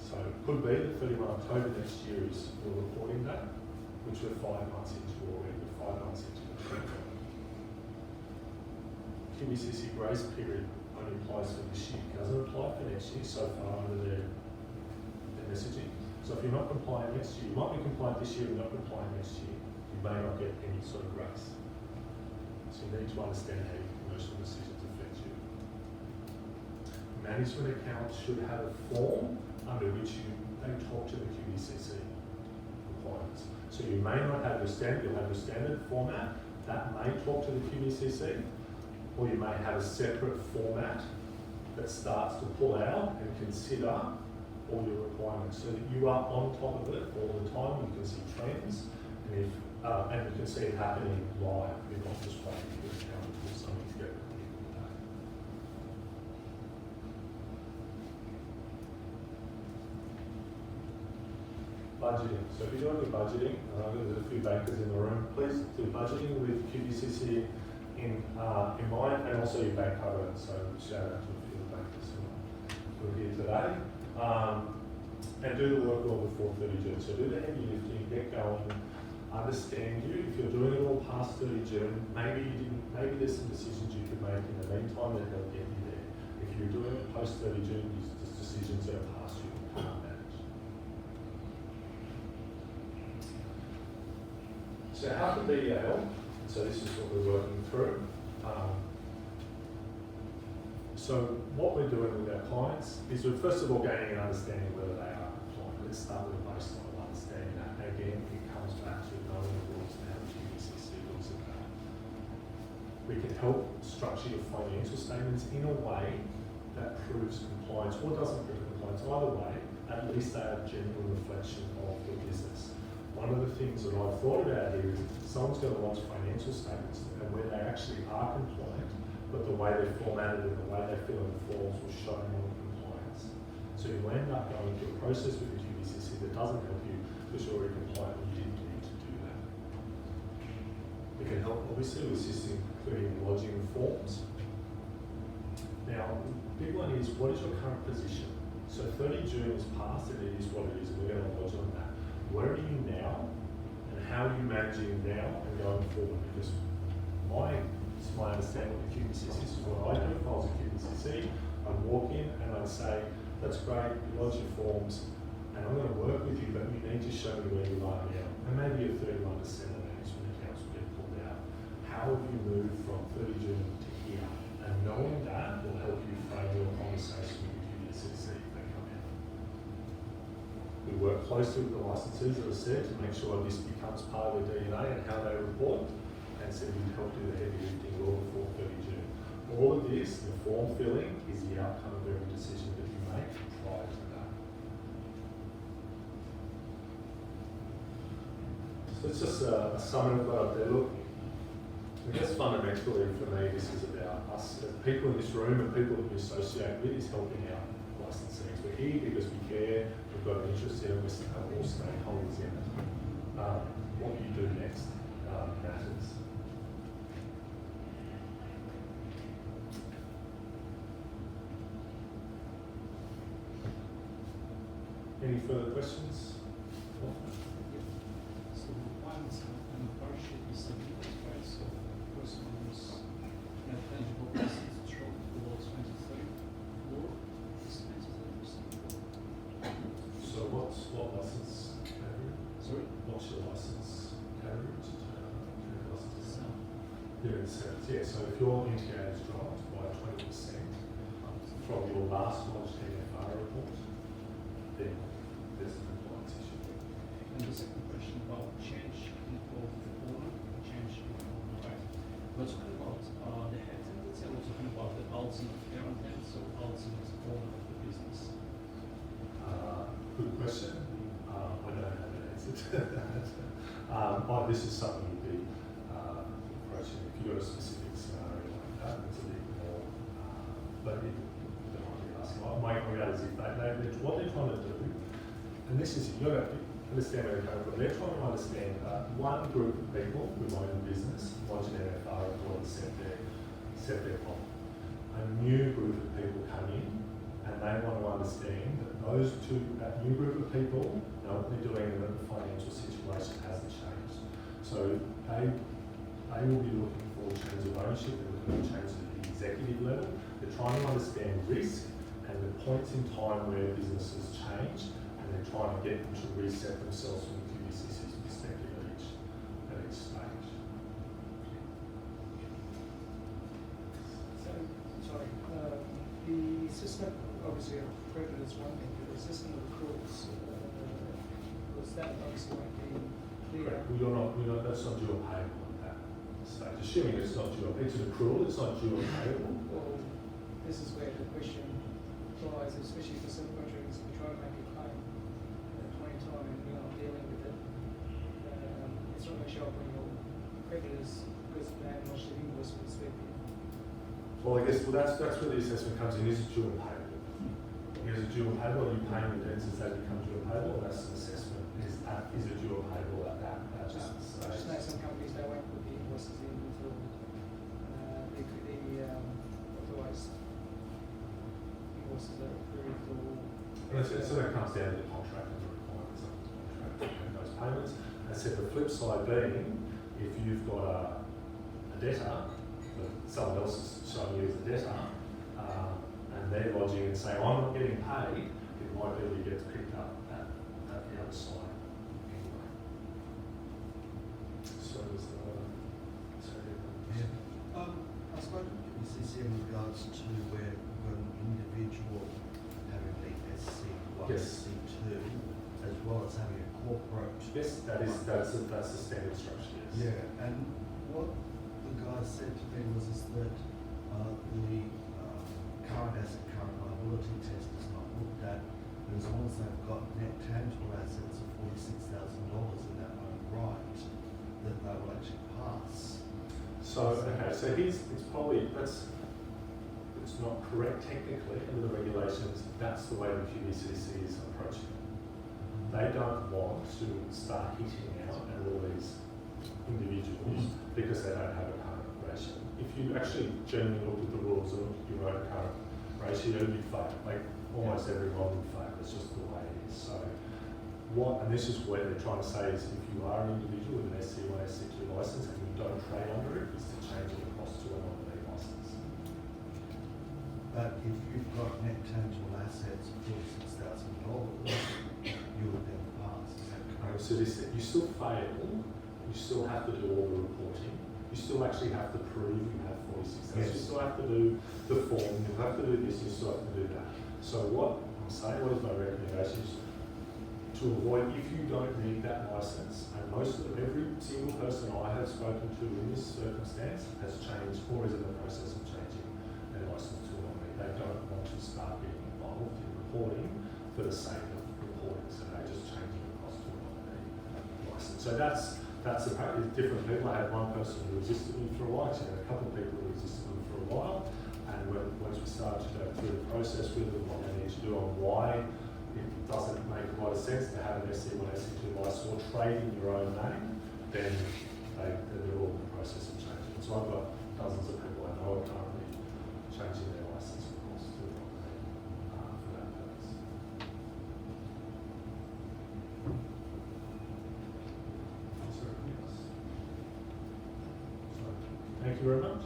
So it could be that 31 October next year is your reporting date, which we're 5 months into already. We're 5 months into the program. QBCC grace period only applies for this year, it doesn't apply for next year so far under their messaging. So if you're not compliant next year, you might be compliant this year and not compliant next year, you may not get any sort of grace. So you need to understand how your commercial decisions affect you. Management accounts should have a form under which they talk to the QBCC requirements. So you may not have your standard, you'll have your standard format that may talk to the QBCC, or you may have a separate format that starts to pull out and consider all your requirements so that you are on top of it all the time. You can see trends, and you can see it happening live. You're not just waiting for the account to put something together at the end of the day. Budgeting. So if you're doing your budgeting, and I know there's a few bankers in the room, please do budgeting with QBCC in mind, and also your bank cover. So shout out to a few bankers who are here today. And do the work well before 30 June. So do the heavy lifting, get going, understand you. If you're doing it all past 30 June, maybe there's some decisions you could make in the meantime that help get you there. If you're doing it post 30 June, these decisions that are past you can't manage. So how can BDA help? So this is what we're working through. So what we're doing with our clients is we're first of all gaining an understanding whether they are compliant. Let's start with a baseline of understanding that. Again, it comes back to knowing the rules and how the QBCC looks at that. We can help structure your financial statements in a way that proves compliance or doesn't prove compliance. Either way, at least they are a genuine reflection of your business. One of the things that I've thought about here is someone's going to watch financial statements and where they actually are compliant, but the way they're formatted and the way they fill in the forms will show non-compliance. So you end up going through a process with the QBCC that doesn't help you because you're already compliant and you didn't need to do that. We can help obviously with assisting including lodging of forms. Now, the big one is what is your current position? So 30 June is past and it is what it is, and we're going to lodge on that. Where are you now and how are you managing now and going forward? Because it's my understanding of the QBCC. This is what I do. If I was a QBCC, I'd walk in and I'd say, that's great, you lodge your forms, and I'm going to work with you, but you need to show me where you are now. And maybe your 31 December management accounts will get pulled out. How have you moved from 30 June to here? And knowing that will help you frame your conversation with the QBCC if they come in. We work closely with the licensees, as I said, to make sure this becomes part of their DNA and how they report. And so we help do the heavy lifting well before 30 June. All of this, the form filling, is the outcome of every decision that you make prior to that. So it's just a summary of what I've there. Look, I guess fundamentally for me, this is about us, as people in this room and people that we associate with, is helping out licensees. We're here because we care, we've got an interest in it, we're all stakeholders in it. What you do next matters. Any further questions? So the requirements and the bar sheet is submitted, right? So the first one is net tangible assets dropped below 23 or is 23%. So what license category? Sorry? What's your license category? License? So, Yeah, so if your NTA is dropped by 20% from your last lodged TFR report, then there's a compliance issue. and the second question about change in of owner, change in owner, right? We're talking about the head tenants and we're talking about the ultimate parent tenant, so ultimate owner of the business. Good question. I don't have an answer to that. This is something you'd be illustration. If you've got a specific scenario like that, it's a bit more, but it might be asking. My reality is if what they're trying to do, and this is, you've got to understand where they're coming from. They're trying to understand one group of people with own business, lodge an MFR report and set their problem. A new group of people come in and they want to understand that that new group of people know what they're doing and that the financial situation hasn't changed. So they will be looking for change of ownership, they're looking for change at the executive level. They're trying to understand risk and the points in time where businesses change, and they're trying to get them to reset themselves from the QBCC's perspective at each stage. So, sorry, the system, obviously, of credit is one thing, but the system of accruals, was that obviously won't be clear. Correct. Well, that's not due or payable at that stage. Assuming it's not due, it's an accrual, it's not due or payable. Well, this is where the question lies, especially for some contractors, we try to make a claim at a point in time and you're not dealing with it. It's not going to show up when your creditors, because they haven't lodged an invoice with respect to. Well, I guess that's where the assessment comes in. Is it due and payable? Is it due and payable? Are you paying the debts as they become due and payable? That's an assessment. Is it due and payable at that I stage? just know some companies, they won't put the invoices in until the authorised invoices are approved or. So that comes down to the contract and the requirements of the contract and those payments. And so the flip side being, if you've got a debtor, that someone else is showing you as a debtor, and they're lodging and saying, I'm not getting paid, it might be that it gets picked up at the other side anyway. So is I spoke to QBCC in regards to where an individual having the SC1, Yes. SC2, as well as having a corporate. yes, that's the standard structure, yes. Yeah, and what the guy said to me was that the current asset, current liability test is not looked at, but as long as they've got net tangible assets of $46,000 in their own right, that they will actually pass. So, okay, so it's not correct technically under the regulations. That's the way the QBCC is approaching it. They don't want to start hitting out at all these individuals because they don't have a current ratio. If you actually genuinely looked at the rules and looked at your own current ratio, you'd fail. Like almost everyone would fail. It's just the way it is. So and this is what they're trying to say is if you are an individual with an SC1, SC2 license and you don't trade under it, is to change it across to a non-lead license. But if you've got net tangible assets of $46,000, you would then pass. Is that correct? So you still fail, you still have to do all the reporting, you still actually have to prove you have 46,000, Yes. you still have to do the form, you have to do this, you still have to do that. So what I'm saying, what is my recommendation is to avoid, if you don't need that license, and every single person I have spoken to in this circumstance has changed or is in the process of changing their license to a non-lead. They don't want to start getting involved in reporting for the sake of reporting, so they just change it across to a non-lead license. So that's different people. I had one person who resisted me for a while, actually I had a couple of people who resisted me for a while, and once we started to go through the process with them, what they need to do and why it doesn't make a lot of sense to have an SC1, SC2 license or trade in your own name, then they're all in the process of changing. So I've got dozens of people I know are currently changing their license across to a non-lead for that purpose. Thank you very much.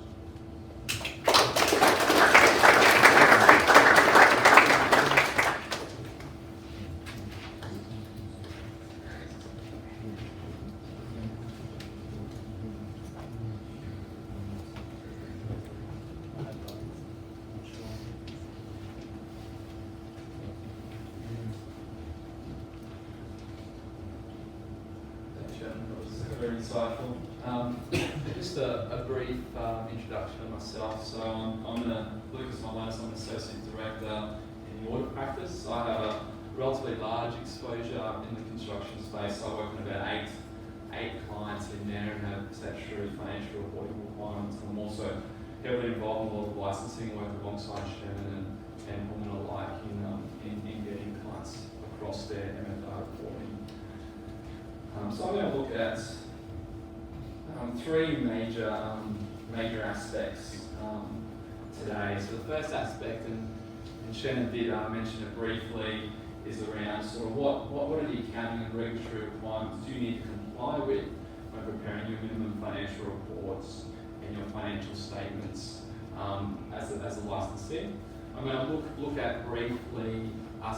Very insightful. Just a brief introduction of myself. So I'm Lucas Molonis, I'm an Associate Director in the audit practice. I have a relatively large exposure in the construction space. I work with about eight clients a in there and have statutory financial reporting requirements. And I'm also heavily involved in a lot of licensing work alongside Shannon and Women alike in getting clients across their MFR reporting. So I'm going to look at three major aspects today. So the first aspect, and Shannon did mention it briefly, is around sort of what are the accounting and regulatory requirements do you need to comply with when preparing your minimum financial reports and your financial statements as a licensee. I'm going to look at briefly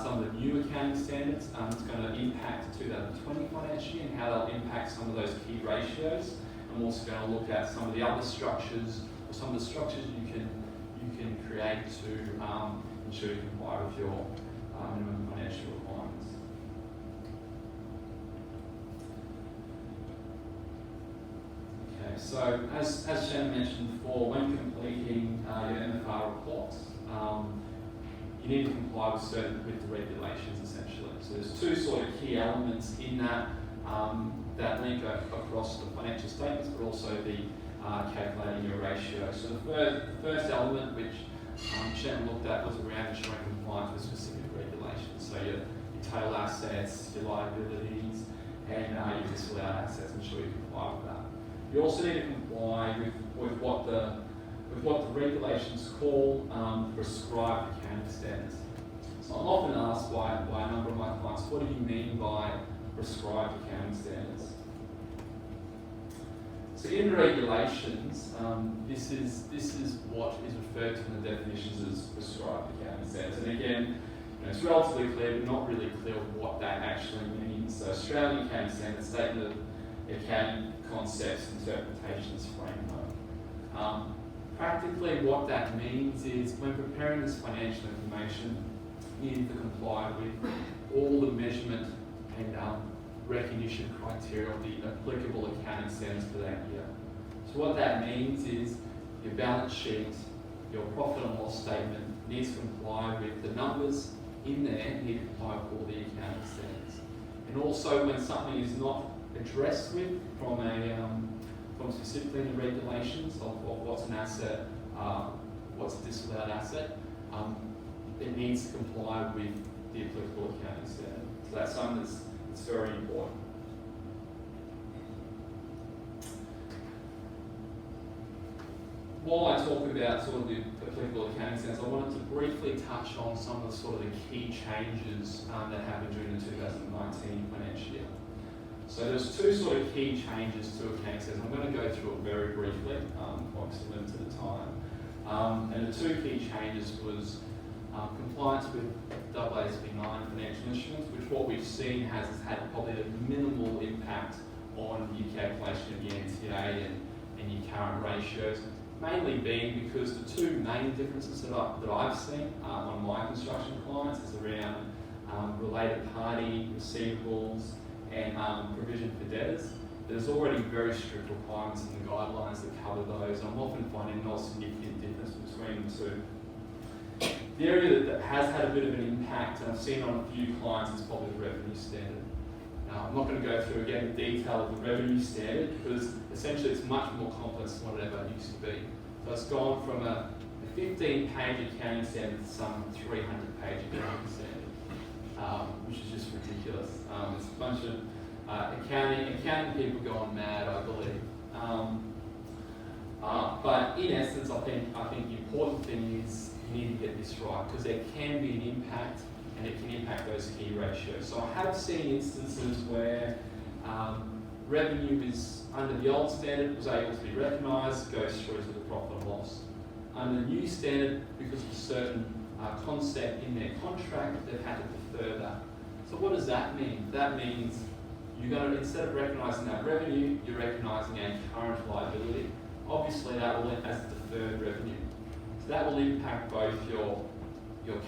some of the new accounting standards. It's going to impact 2020 financial year and how they'll impact some of those key ratios. I'm also going to look at some of the other structures, or some of the structures you can create to ensure you comply with your minimum financial requirements. Okay, so as Shannon mentioned before, when completing your MFR reports, you need to comply with the regulations essentially. So there's two sort of key elements in that that link across the financial statements, but also the calculating your ratio. So the first element, which Shannon looked at, was around ensuring compliance with specific regulations. So your tail assets, your liabilities, and your disallowed assets. Ensure you comply with that. You also need to comply with what the regulations call prescribed accounting standards. So I'm often asked by a number of my clients, what do you mean by prescribed accounting standards? So in the regulations, this is what is referred to in the definitions as prescribed accounting standards. And again, it's relatively clear, but not really clear what that actually means. So Australian accounting standards, statement of accounting concepts, interpretations, framework. Practically what that means is when preparing this financial information, you need to comply with all the measurement and recognition criteria of the applicable accounting standards for that year. So what that means is your balance sheet, your profit and loss statement needs to comply with the numbers in there, need to comply with all the accounting standards. And also when something is not addressed with from specifically in the regulations of what's an asset, what's a disallowed asset, it needs to comply with the applicable accounting standard. So that's something that's very important. While I talk about sort of the applicable accounting standards, I wanted to briefly touch on some of the sort of the key changes that happened during the 2019 financial year. So there's two sort of key changes to accounting standards. I'm going to go through it very briefly, obviously limited time. And the two key changes was compliance with AASB 9 financial instruments, which what we've seen has had probably a minimal impact on your calculation of your NTA and your current ratios, mainly being because the two main differences that I've seen on my construction clients is around related party receivables and provision for debtors. There's already very strict requirements in the guidelines that cover those, and I'm often finding no significant difference between the two. The area that has had a bit of an impact, and I've seen on a few clients, is probably the revenue standard. Now, I'm not going to go through again the detail of the revenue standard because essentially it's much more complex than what it ever used to be. So it's gone from a 15-page accounting standard to some 300-page accounting standard, which is just ridiculous. It's a bunch of accounting people going mad, I believe. But in essence, I think the important thing is you need to get this right because there can be an impact, and it can impact those key ratios. So I have seen instances where revenue is under the old standard was able to be recognised, goes through to the profit and loss. Under the new standard, because of a certain concept in their contract, they've had to defer that. So what does that mean? That means you're going to, instead of recognising that revenue, you're recognising a current liability. Obviously that will, as deferred revenue. So that will impact both your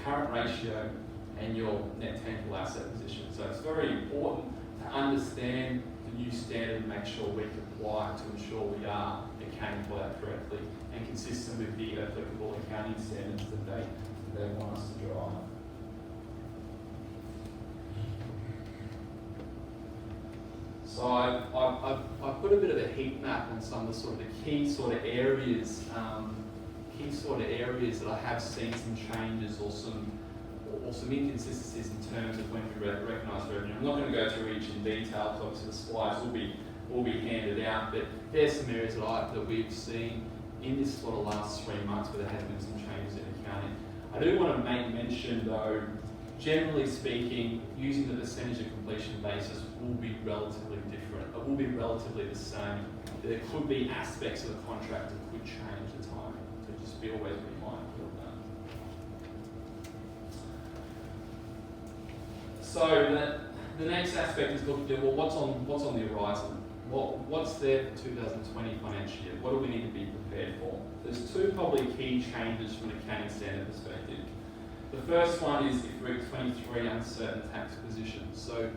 current ratio and your net tangible asset position. So it's very important to understand the new standard and make sure we comply to ensure we are accounting for that correctly and consistent with the applicable accounting standards that they want us to drive. So I've put a bit of a heat map on some of the sort of the key sort of areas that I have seen some changes or some inconsistencies in terms of when we recognise revenue. I'm not going to go through each in detail because obviously the slides will be handed out, but there's some areas that we've seen in this sort of last 3 months where there has been some changes in accounting. I do want to make mention though, generally speaking, using the percentage of completion basis will be relatively different. It will be relatively the same. There could be aspects of the contract that could change the timing, so just always be mindful of that. So the next aspect is looking at, well, what's on the horizon? What's there for 2020 financial year? What do we need to be prepared for? There's two probably key changes from an accounting standard perspective. The first one is IFRIC 23 uncertain tax position. So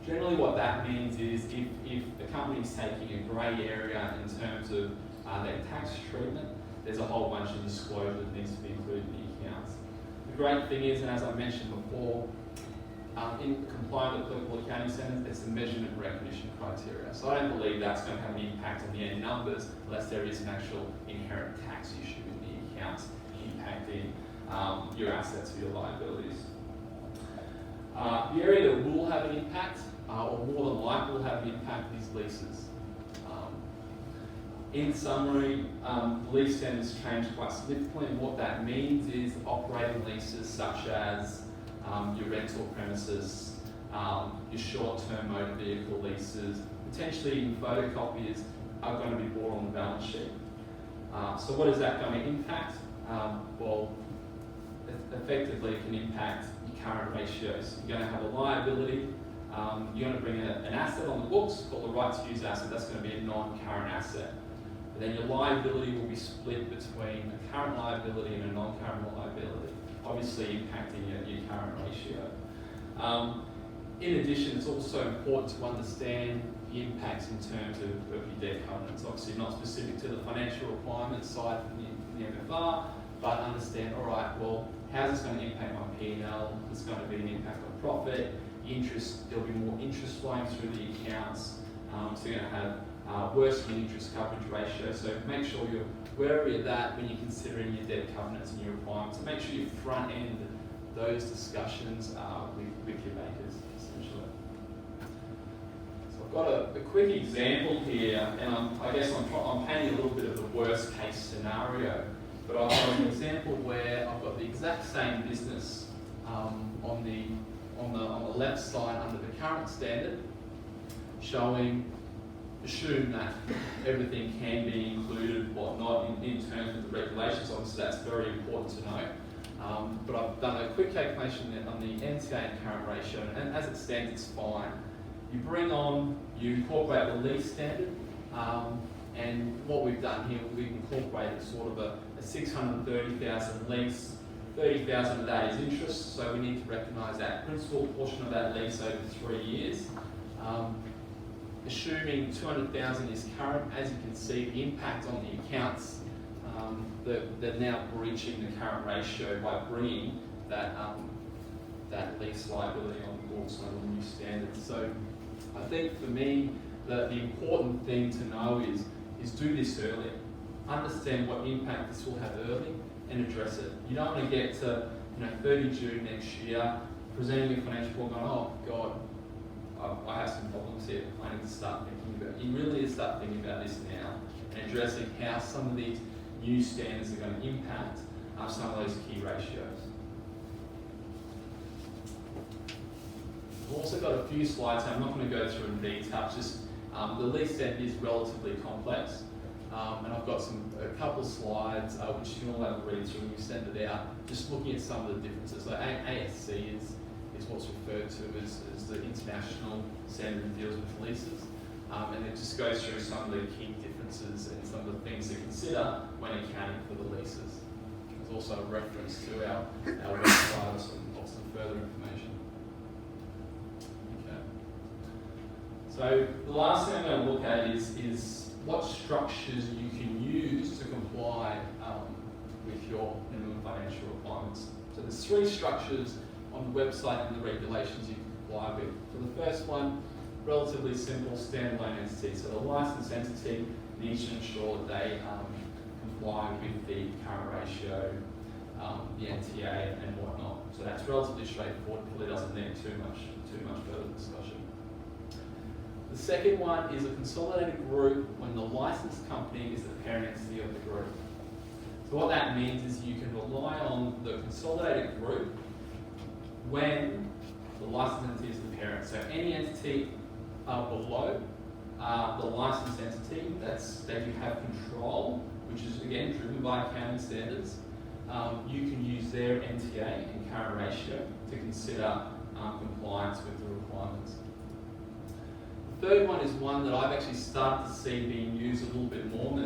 generally what that means is if a company is taking a grey area in terms of their tax treatment, there's a whole bunch of disclosure that needs to be included in the accounts. The great thing is, and as I mentioned before, in compliant with applicable accounting standards, it's the measurement and recognition criteria. So I don't believe that's going to have an impact on the end numbers unless there is an actual inherent tax issue in the accounts impacting your assets or your liabilities. The area that will have an impact, or more than likely will have an impact, is leases. In summary, the lease standards changed quite significantly, and what that means is operating leases such as your rental premises, your short-term motor vehicle leases, potentially even photocopiers are going to be brought on the balance sheet. So what is that going to impact? Well, effectively it can impact your current ratios. You're going to have a liability, you're going to bring an asset on the books called a right to use asset. That's going to be a non-current asset. But then your liability will be split between a current liability and a non-current liability, obviously impacting your current ratio. In addition, it's also important to understand the impacts in terms of your debt covenants. Obviously not specific to the financial requirements side from the MFR, but understand, all right, well, how's this going to impact my P&L? There's going to be an impact on profit, interest, there'll be more interest flowing through the accounts, so you're going to have worsening interest coverage ratio. So make sure you're wary of that when you're considering your debt covenants and your requirements. So make sure you front end those discussions with your bankers, essentially. So I've got a quick example here, and I guess I'm painting a little bit of the worst case scenario, but I've got an example where I've got the exact same business on the left side under the current standard, assume that everything can be included, whatnot, in terms of the regulations. Obviously that's very important to know. But I've done a quick calculation on the NTA and current ratio, and as it stands, it's fine. You incorporate the lease standard, and what we've done here, we've incorporated sort of a 630,000 lease, 30,000 of that is interest, so we need to recognise that principal portion of that lease over 3 years. Assuming 200,000 is current, as you can see, the impact on the accounts, they're now breaching the current ratio by bringing that lease liability on the books under the new standards. So I think for me, the important thing to know is do this early. Understand what impact this will have early and address it. You don't want to get to 30 June next year, presenting a financial report going, oh God, I have some problems here. I need to start thinking about it. You really need to start thinking about this now and addressing how some of these new standards are going to impact some of those key ratios. I've also got a few slides, and I'm not going to go through in detail, just the lease standard is relatively complex, and I've got a couple of slides which you can all have a read through when you send it out, just looking at some of the differences. So ASC is what's referred to as the international standard that deals with leases, and it just goes through some of the key differences and some of the things to consider when accounting for the leases. There's also a reference to our website of some further information. Okay. So the last thing I'm going to look at is what structures you can use to comply with your minimum financial requirements. So there's 3 structures on the website and the regulations you can comply with. So the first one relatively simple standalone entity. So the licensed entity needs to ensure that they comply with the current ratio, the NTA and whatnot. So that's relatively straightforward, probably doesn't need too much further discussion. The second one is a consolidated group when the licensed company is the parent entity of the group. So what that means is you can rely on the consolidated group when the licensed entity is the parent. So any entity below the licensed entity that you have control, which is again driven by accounting standards, you can use their NTA and current ratio to consider compliance with the requirements. The third one is one that I've actually started to see being used a little bit more.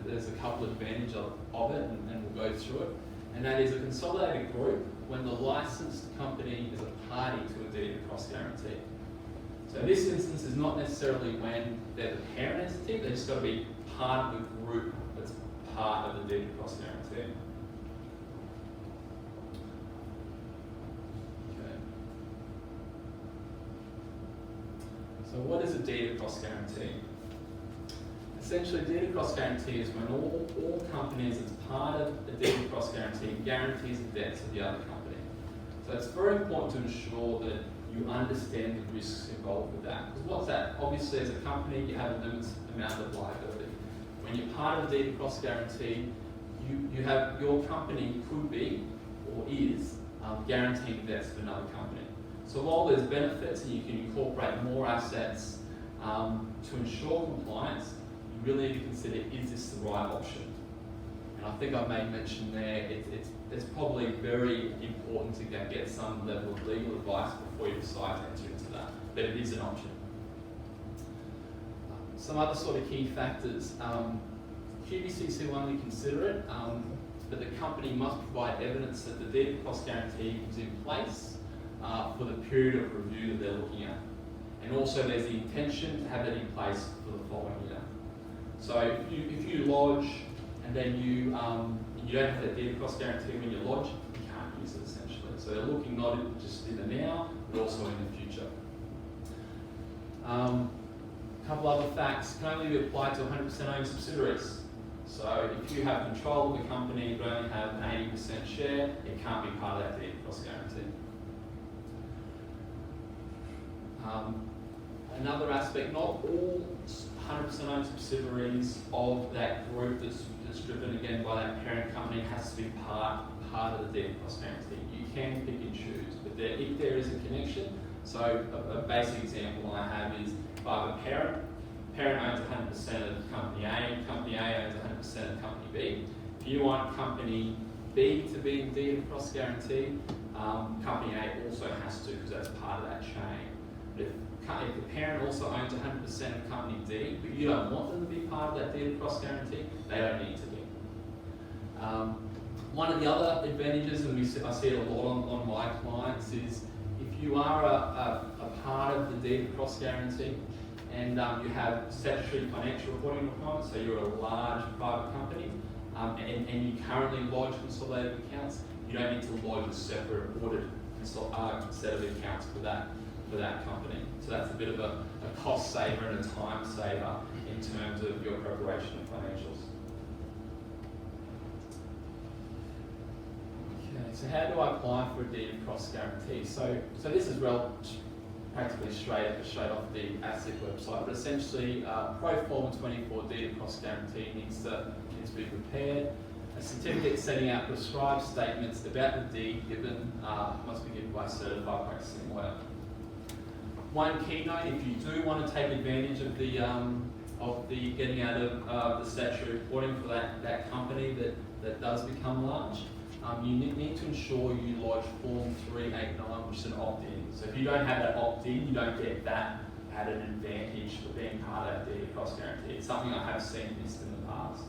There's a couple of advantages of it, and we'll go through it. And that is a consolidated group when the licensed company is a party to a deed of cross guarantee. So this instance is not necessarily when they're the parent entity, they've just got to be part of the group that's part of the deed of cross guarantee. Okay. So what is a deed of cross guarantee? Essentially, a deed of cross guarantee is when all companies as part of a deed of cross guarantee guarantees the debts of the other company. So it's very important to ensure that you understand the risks involved with that. Because what's that? Obviously, as a company, you have a limited amount of liability. When you're part of a deed of cross guarantee, you have your company could be or is guaranteeing debts of another company. So while there's benefits and you can incorporate more assets to ensure compliance, you really need to consider, is this the right option? And I think I made mention there, it's probably very important to get some level of legal advice before you decide to enter into that, but it is an option. Some other sort of key factors, QBCC will only consider it, but the company must provide evidence that the deed of cross guarantee was in place for the period of review that they're looking at. And also there's the intention to have that in place for the following year. So if you lodge and then you don't have that deed of cross guarantee when you lodge, you can't use it essentially. So they're looking not just in the now, but also in the future. A couple other facts, can only be applied to 100% owned subsidiaries. So if you have control of the company but only have an 80% share, it can't be part of that deed of cross guarantee. Another aspect, not all 100% owned subsidiaries of that group that's driven again by that parent company has to be part of the deed of cross guarantee. You can pick and choose, but if there is a connection, so a basic example I have is if I have a parent owns 100% of company A owns 100% of company B. If you want company B to be in deed of cross guarantee, company A also has to, because that's part of that chain. But if the parent also owns 100% of company D, but you don't want them to be part of that deed of cross guarantee, they don't need to be. One of the other advantages, and I see it a lot on my clients, is if you are a part of the deed of cross guarantee and you have statutory financial reporting requirements, so you're a large private company and you currently lodge consolidated accounts, you don't need to lodge a separate audit set of accounts for that company. So that's a bit of a cost saver and a time saver in terms of your preparation of financials. Okay, so how do I apply for a deed of cross guarantee? So this is practically straight off the ASIC website, but essentially pro forma 24 deed of cross guarantee needs to be prepared. A certificate setting out prescribed statements about the deed given must be given by a certified practicing lawyer. One keynote, if you do want to take advantage of the getting out of the statutory reporting for that company that does become large, you need to ensure you lodge Form 389, which is an opt-in. So if you don't have that opt-in, you don't get that added advantage for being part of that deed of cross guarantee. It's something I have seen missed in the past.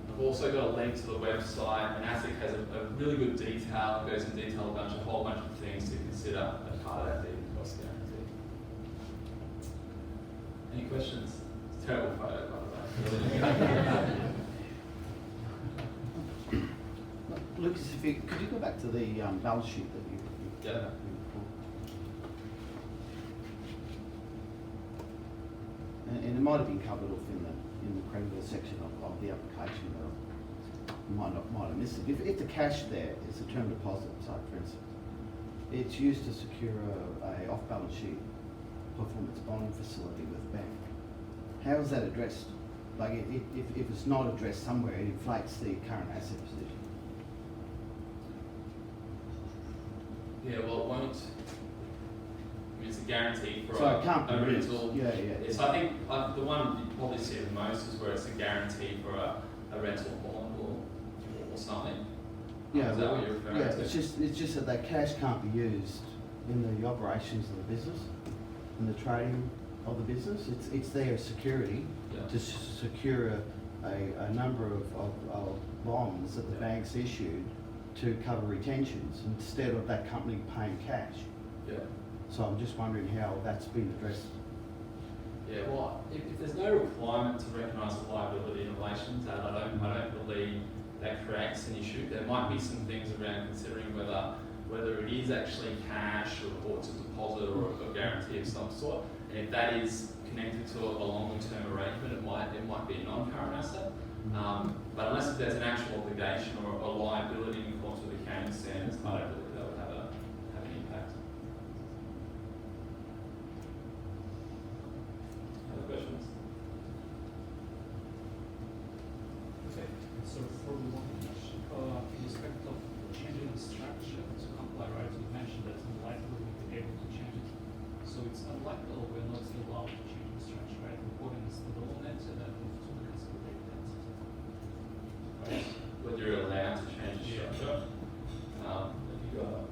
I've also got a link to the website, and ASIC has a really good detail, goes in detail a whole bunch of things to consider as part of that deed of cross guarantee. Any questions? It's a terrible photo, by the way. Lucas, could you go back to the balance sheet that you Yeah. and it might have been covered off in the creditor section of the application, but I might have missed it. If the cash there is a term deposit, so for instance, it's used to secure a off-balance sheet performance bonding facility with the bank. How is that addressed? Like, if it's not addressed somewhere, it inflates the current asset position. Yeah, well, it won't. I mean, it's a guarantee for So it can't a be used. rental. Yeah. So I think the one you probably see the most is where it's a guarantee for a rental bond or something. Yeah, Is that what you're referring yeah. to? It's just that that cash can't be used in the operations of the business, in the trading of the business. It's there as security to secure a number of bonds that the Yeah. banks issued to cover retentions instead of that company paying cash. Yeah. So I'm just wondering how that's been addressed. Yeah, well, if there's no requirement to recognise a liability in relation to that, I don't believe that creates an issue. There might be some things around considering whether it is actually cash or it's a deposit or a guarantee of some sort. And if that is connected to a longer-term arrangement, it might be a non-current asset. But unless there's an actual obligation or a liability in accordance with accounting standards, I don't believe that would have an impact. Other questions? Okay, so for the one, in respect of changing the structure to comply, right, you mentioned that unlikely we'll be able to change it. So it's unlikely or we're not allowed to change the structure, right? Reporting is the loan entity and then move to the consolidated entity. Right? Whether you're allowed to change the Yeah. structure. You got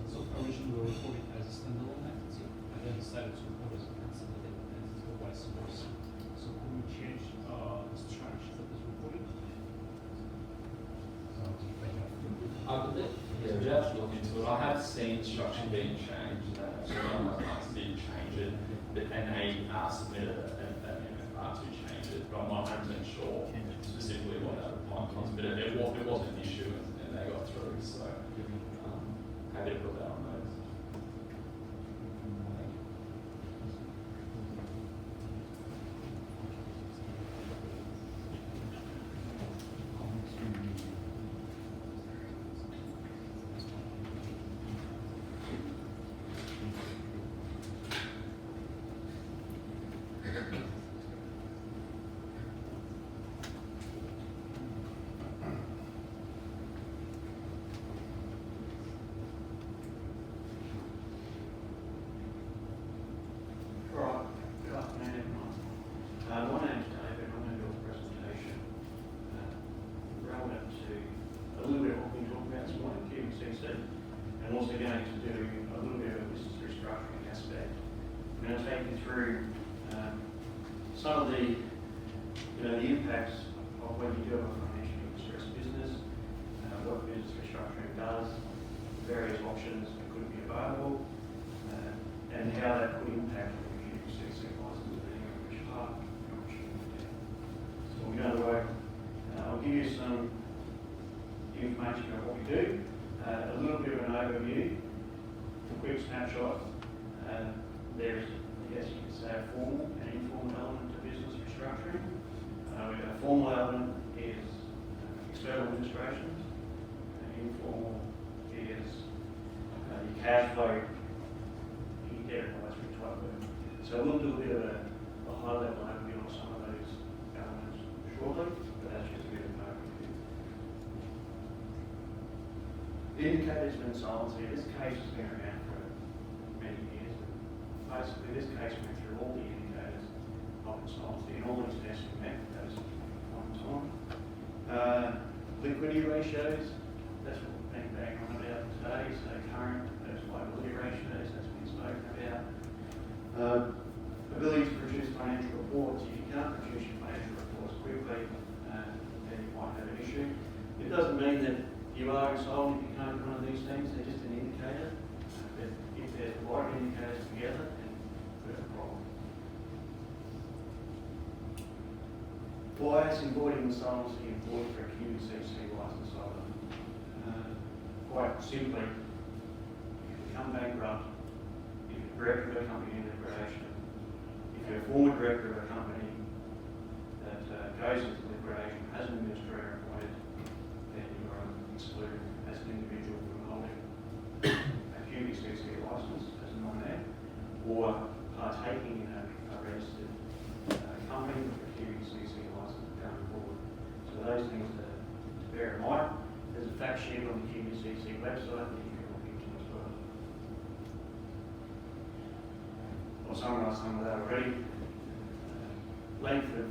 So originally we were reporting as a standalone entity and then decided to report as a consolidated entity or vice versa. So could we change the structure that is reported? I believe, yeah, we have to look into it. I have seen structure being changed, actually, one of my clients did change it, and they submitted an MFR to change it, but I'm not 100% sure specifically what that requirement was, but it wasn't an issue and they got through, so happy to put that on those. Right, good afternoon everyone. My name's David, I'm going to do a presentation relevant to a little bit of what we talked about this morning, QBCC, and also going to do a little bit of a business restructuring aspect. I'm going to take you through some of the, the impacts of when you do have a financially distressed business, what business restructuring does, various options that could be available, and how that could impact the QBCC license depending on which part of the option you do. So we're going to work, I'll give you some information about what we do, a little bit of an overview, a quick snapshot. There's, I guess you could say, a formal and informal element to business restructuring. A formal element is external administrations, informal is your cash flow. So we'll do a bit of a high-level overview on some of those elements shortly, but that's just a bit of an overview. The indicators of insolvency, this case has been around for many years. Basically, this case went through all the indicators of insolvency and all these tests were met at one time. Liquidity ratios, that's what we've been banging on about today, so current versus liability ratios, that's been spoken about. Ability to produce financial reports. If you can't produce your financial reports quickly, then you might have an issue. It doesn't mean that you are insolvent if you can't do one of these things, they're just an indicator. But if there's the right indicators together, then we have a problem. Why is avoiding insolvency important for a QBCC license holder? Quite simply, if you become bankrupt, if you director of a company into liquidation, you're a former director of a company that goes into liquidation, has an administrator appointed, then you are excluded as an individual from holding a QBCC licence as a nominee, or partaking in a registered company with a QBCC licence going forward. So those things to bear in mind. There's a fact sheet on the QBCC website that you can look into as well. I'll summarise some of that already. Length of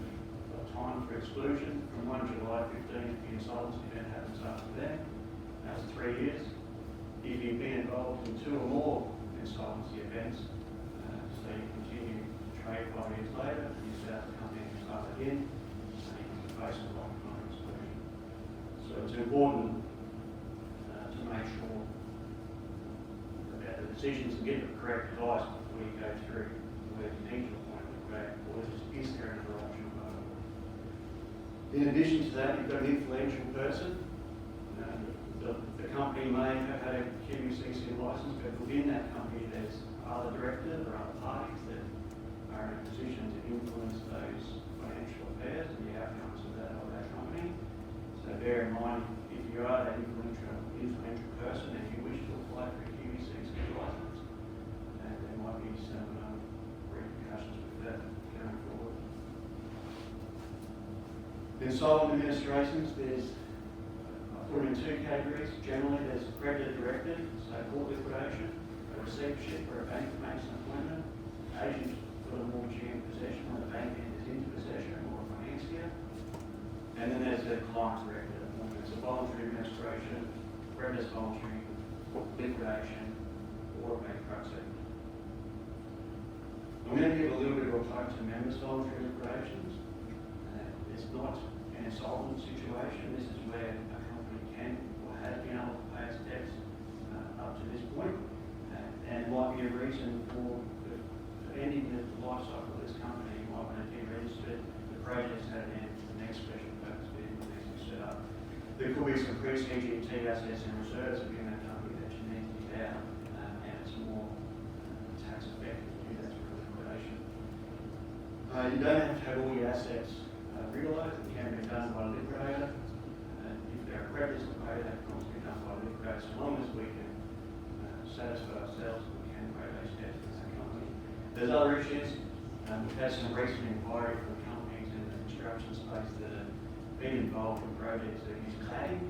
time for exclusion from 1 July 15 if the insolvency event happens after then. That's 3 years. If you've been involved in 2 or more insolvency events, so you continue to trade 5 years later, you set up the company and start again, you can face a lifetime exclusion. So it's important to make sure about the decisions and get the correct advice before you go through where you need to appoint a liquidator, or is there another option available. In addition to that, you've got an influential person. The company may have had a QBCC licence, but within that company there's other directors or other parties that are in a position to influence those financial affairs and the outcomes of that company. So bear in mind, if you are that influential person and you wish to apply for a QBCC licence, there might be some repercussions with that going forward. In insolvent administrations, there's put them in 2 categories. Generally, there's accredited director, so court liquidation, a receivership or a bank that makes an appointment, agent for the mortgagee in possession when the bank enters into possession, or a financier. And then there's the client director appointment. It's a voluntary administration, reverse voluntary liquidation, or bankruptcy. I'm going to give a little bit of a plug to members' voluntary liquidations. It's not an insolvent situation. This is where a company can or has been able to pay its debts up to this point, and might be a reason for ending the life cycle of this company. You might want to deregister it. The project's had an end. The next special purpose vehicle needs to be set up. There could be some pre-CGT assets and reserves within that company that you need to get out, and it's more tax effective to do that through liquidation. You don't have to have all your assets realised. It can be done by a liquidator. If there are creditors to pay, that can also be done by a liquidator, so long as we can satisfy ourselves that we can pay those debts to that company. There's other issues. We've had some recent inquiry from companies in the construction space that have been involved in projects that use cladding.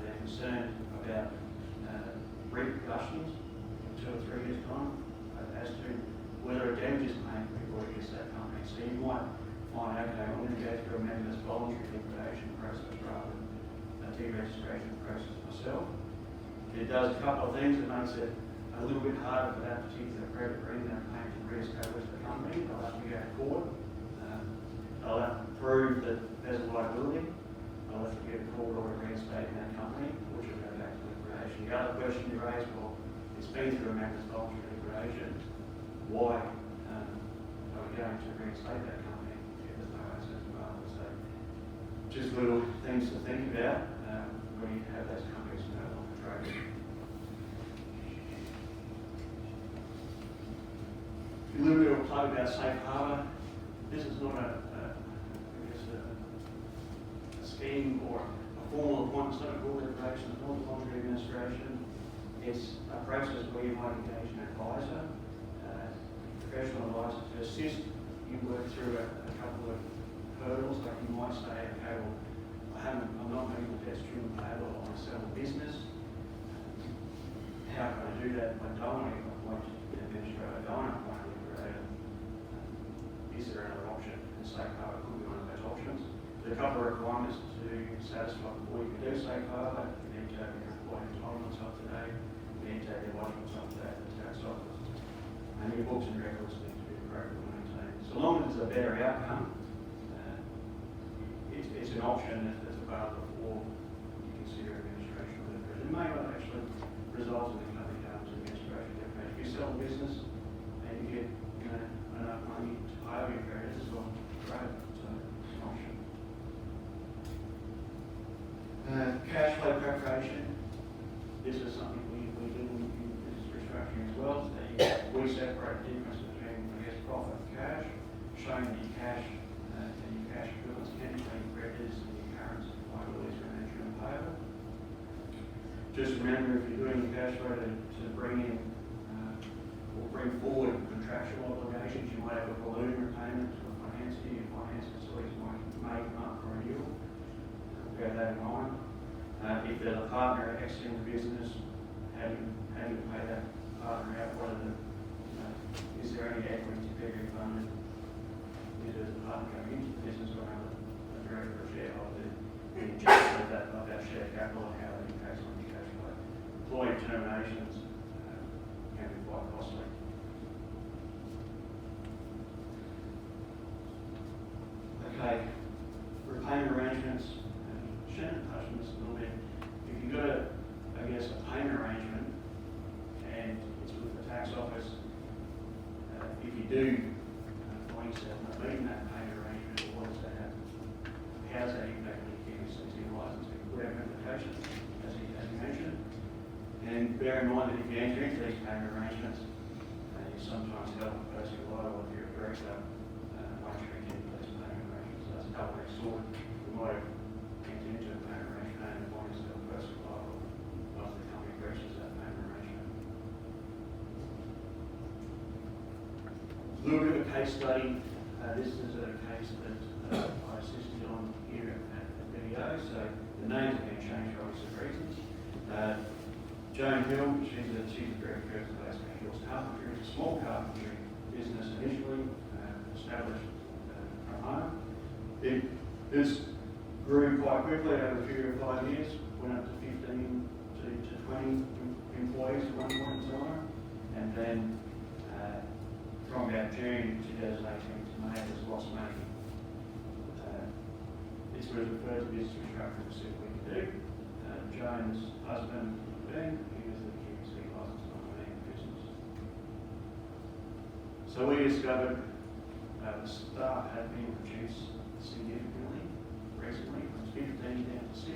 They're concerned about repercussions in 2 or 3 years' time as to whether a damage is claimed before it gets to that company. So you might find, okay, I'm going to go through a members' voluntary liquidation process rather than a deregistration process myself. It does a couple of things. It makes it a little bit harder for that particular creditor bring that claim to re-establish the company. They'll have to go to court. They'll have to prove that there's a liability. They'll have to get a court order reinstating that company, which will go back to liquidation. The other question you raised, well, it's been through a members' voluntary liquidation. Why are we going to reinstate that company if there's no assets available? So just little things to think about when you have those companies no longer trading. A little bit of a plug about safe harbour. This is not a scheme or a formal appointment. It's not a court liquidation, it's not a voluntary administration. It's a process where you might engage an advisor, professional advisor, to assist you work through a couple of hurdles. Like you might say, okay, well, I'm not making the debt stream payable, I want to sell the business. How can I do that? I don't want to appoint an administrator, I don't want to appoint a liquidator. Is there another option? And safe harbour could be one of those options. There are a couple of requirements to satisfy before you can do safe harbour. You need to have your employee entitlements up to date. You need to have your lodgements up to date at the tax office. And your books and records need to be appropriately maintained. So long as it's a better outcome, it's an option that's available before you consider administration or liquidation. It may not actually result in the company going to administration. If you sell a business and you get enough money to pay all your creditors, well, great. So it's an option. Cash flow preparation. This is something we do in business restructuring as well. So we separate the difference between, profit and cash. showing that your cash and your cash equivalents can include creditors and your current liabilities for an interim payable. Just remember, if you're doing your cash flow to bring in or bring forward contractual obligations, you might have a balloon repayment to a financier. Your finance facilities might come up for renewal. Bear that in mind. If there's a partner exiting the business, how do you pay that partner out? What are the, is there any equity to be refunded? Is there a partner coming into the business or another a director or shareholder? The injection of that share capital and how that impacts on your cash flow. Employee terminations can be quite costly. Okay, repayment arrangements. Shannon touched on this a little bit. If you've got a payment arrangement and it's with the tax office, if you do find yourself not meeting that payment arrangement, what does that happen? How does that impact on your QBCC licence? We have implications, as you mentioned. And bear in mind that if you enter into these payment arrangements, you sometimes help the person liable if you're a director once you enter into these payment arrangements. So that's a double-edged sword. We might have entered into a payment arrangement and find yourself personally liable once the company breaches that payment arrangement. A little bit of a case study. This is a case that I assisted on here at video. So the names have been changed for obvious reasons. Joan Hill, she's a very careful place for Hill's Carpentry. It's a small carpentry business initially, established from home. It grew quite quickly over a period of 5 years, went up to 15 to 20 employees at one point in time, and then from about June 2018 to May, it was lost money. This was referred to business restructuring to see what we could do. Joan's husband, Ben, he was the QBC licence nominee in the business. So we discovered the staff had been reduced significantly recently, from 15 down to 6.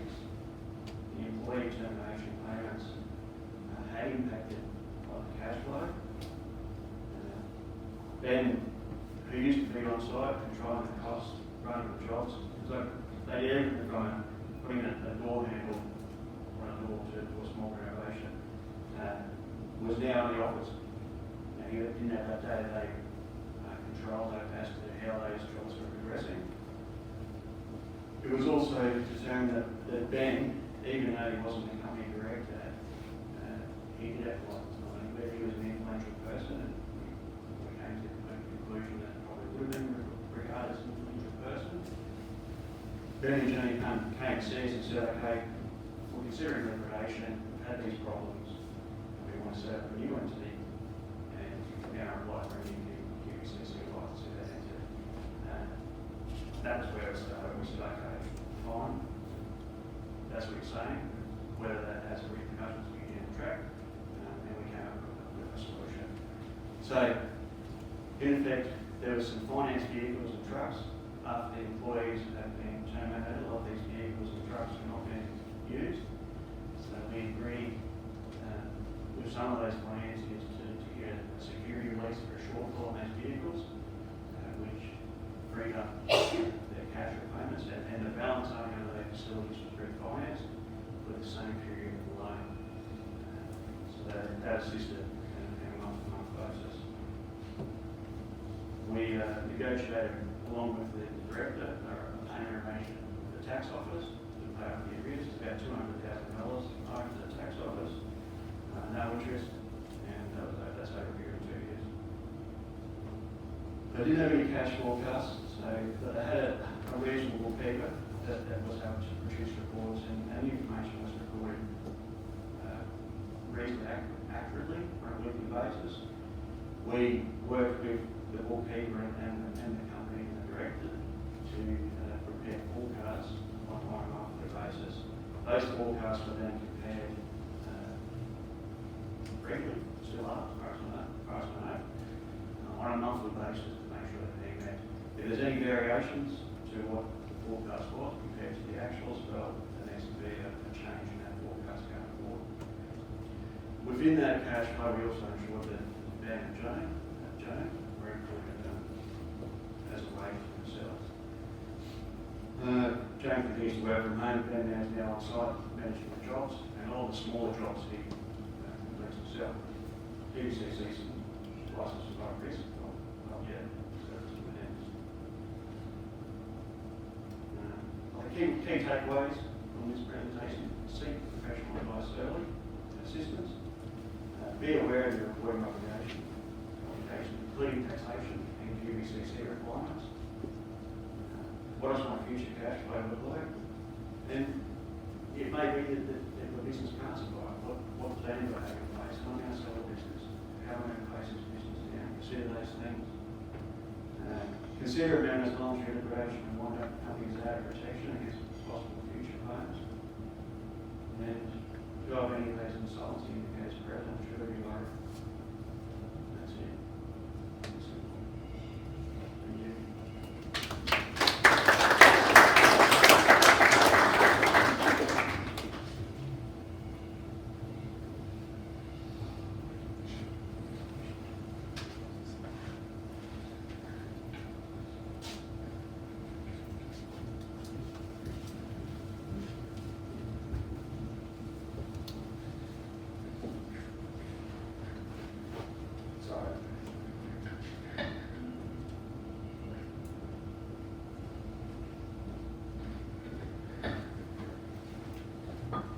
The employee termination payments had impacted on the cash flow. Ben, who used to be on site controlling the cost, running the jobs, so they even putting a door handle on a door to a small renovation, was now in the office. Now he didn't have that day-to-day control as to how those jobs were progressing. It was also determined that Ben, even though he wasn't the company director, he did have a license nominee, but he was an influential person, and we came to the conclusion that probably would have been regarded as an influential person. Ben and Jenny came and said, okay, we're considering liquidation, we've had these problems, and we want to set up a new entity, and now apply for a new QBCC license if that entity. That was where it started. We said, okay, fine, that's what you're saying, whether that has a repercussions we can track, and we came up with a solution. So, in effect, there were some finance vehicles and trucks. After the employees have been terminated, a lot of these vehicles and trucks are not being used. So we agreed with some of those financiers to get a security release for a shortfall on those vehicles, which freed up their cash repayments, and the balance owing under their facilities was refinanced with the same period of the loan. So that assisted in a month-to-month basis. We negotiated along with the director a payment arrangement with the tax office to pay off the arrears. It's about $200,000 owed to the tax office, no interest, and that's over a period of 2 years. They didn't have any cash forecasts, so they had a reasonable paper that was able to produce reports, and the information was recorded reasonably accurately on a weekly basis. We worked with the bookkeeper and the company and the director to prepare forecasts on a monthly basis. Those forecasts were then compared regularly, still are, as far as I know, on a monthly basis to make sure that they're met. If there's any variations to what the forecast was compared to the actuals, well, there needs to be a change in that forecast going forward. Within that cash flow, we also ensured that Ben and Joan were included as however, the main vendor is now on site managing the jobs, and all the smaller jobs he completes himself. QBCC's license is not risk, not yet, service to the end. Key takeaways from this presentation: seek professional advice early, assistance, be aware of your employment obligation, including taxation and QBCC requirements. What does my future cash flow look like? And it may be that the business can't survive. What plan do I have in place? How am I going to sell a business? How am I going to close this business down? Consider those things. Consider amendments, voluntary liquidation, and wind up companies out of protection against possible future claims. And do I have any of those insolvency indicators present? Should I be worried? That's it. That's simple. Thank you.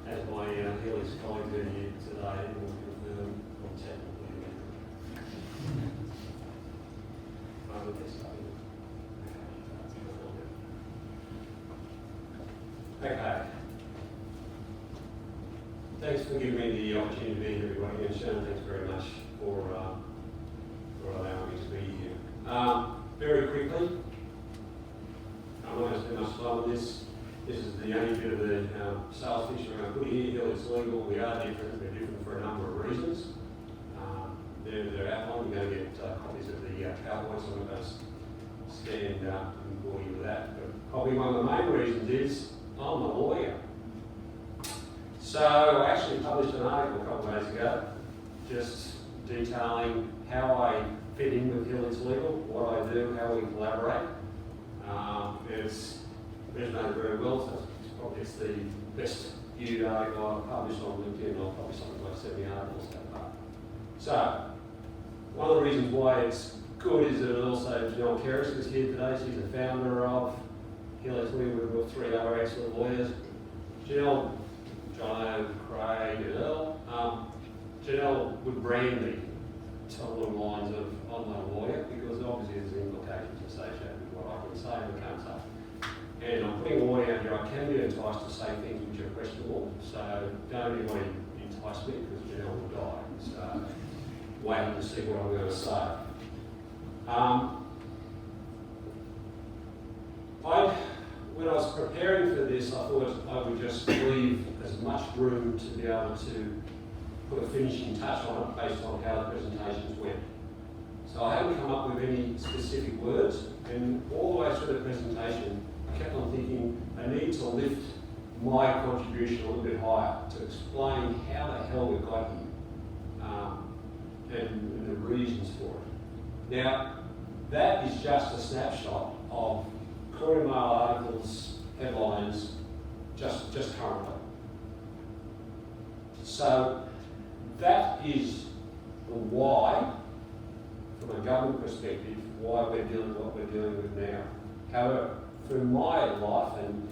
As my Healy's colleagues are here today, will confirm on technically. Okay. Thanks for giving me the opportunity to be here, everybody, and Shannon, thanks very much for allowing me to be here. Very quickly, I'm not going to spend much time on this. This is the only bit of the sales pitch I'm going to put here. Hill, it's legal. We are different. We're different for a number of reasons. They're outlined. You're going to get copies of the PowerPoints. I'm not going to stand up and bore you with that. But probably one of the main reasons is I'm a lawyer. So I actually published an article a couple of days ago just detailing how I fit in with Hill, it's legal, what I do, how we collaborate. It's resonated very well, so it's the best viewed article I've published on LinkedIn. I'll publish something like 70 articles that far. So, one of the reasons why it's good is that it also, Janelle Keris is here today. She's the founder of Hill, it's legal. We've got 3 other excellent lawyers. Janelle, John, Craig, and Earl. Janelle would brand me along the lines of I'm not a lawyer, because obviously there's implications associated with what I can say and can't say. And I'm putting a warning out here, I can be enticed to say things which are questionable, so don't anybody entice me, because Janelle will die. So waiting to see what I'm going to say. When I was preparing for this, I thought I would just leave as much room to be able to put a finishing touch on it based on how the presentations went. So I haven't come up with any specific words, and all the way through the presentation, I kept on thinking I need to lift my contribution a little bit higher to explain how the hell we got here and the reasons for it. Now, that is just a snapshot of Courier Mail articles, headlines, just currently. So that is the why, from a government perspective, why we're dealing with what we're dealing with now. However, through my life, and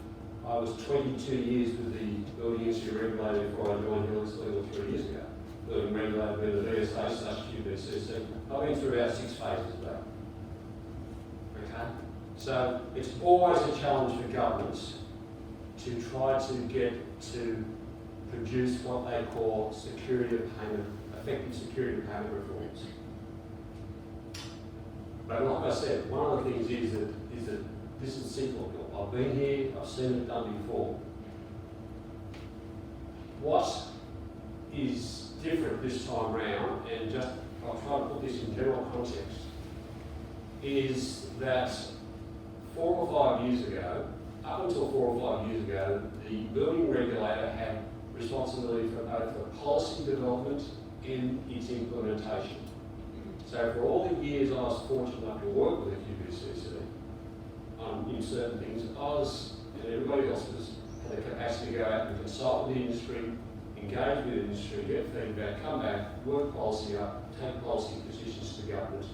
I was 22 years with the building industry regulator before I joined Hill, it's legal 3 years ago. Building regulator with the VSA/QBCC. I've been through about 6 phases of that. Okay? So it's always a challenge for governments to try to get to produce what they call security of payment, effective security of payment reforms. But like I said, one of the things is that this is cyclical. I've been here, I've seen it done before. What is different this time round, and just I'll try to put this in general context, is that 4 or 5 years ago, up until 4 or 5 years ago, the building regulator had responsibility for both the policy development and its implementation. So for all the years I was fortunate enough to work with the QBCC in certain things, I was, and everybody else was have the capacity to go out and consult with the industry, engage with the industry, get feedback, come back, work policy up, take policy positions to government,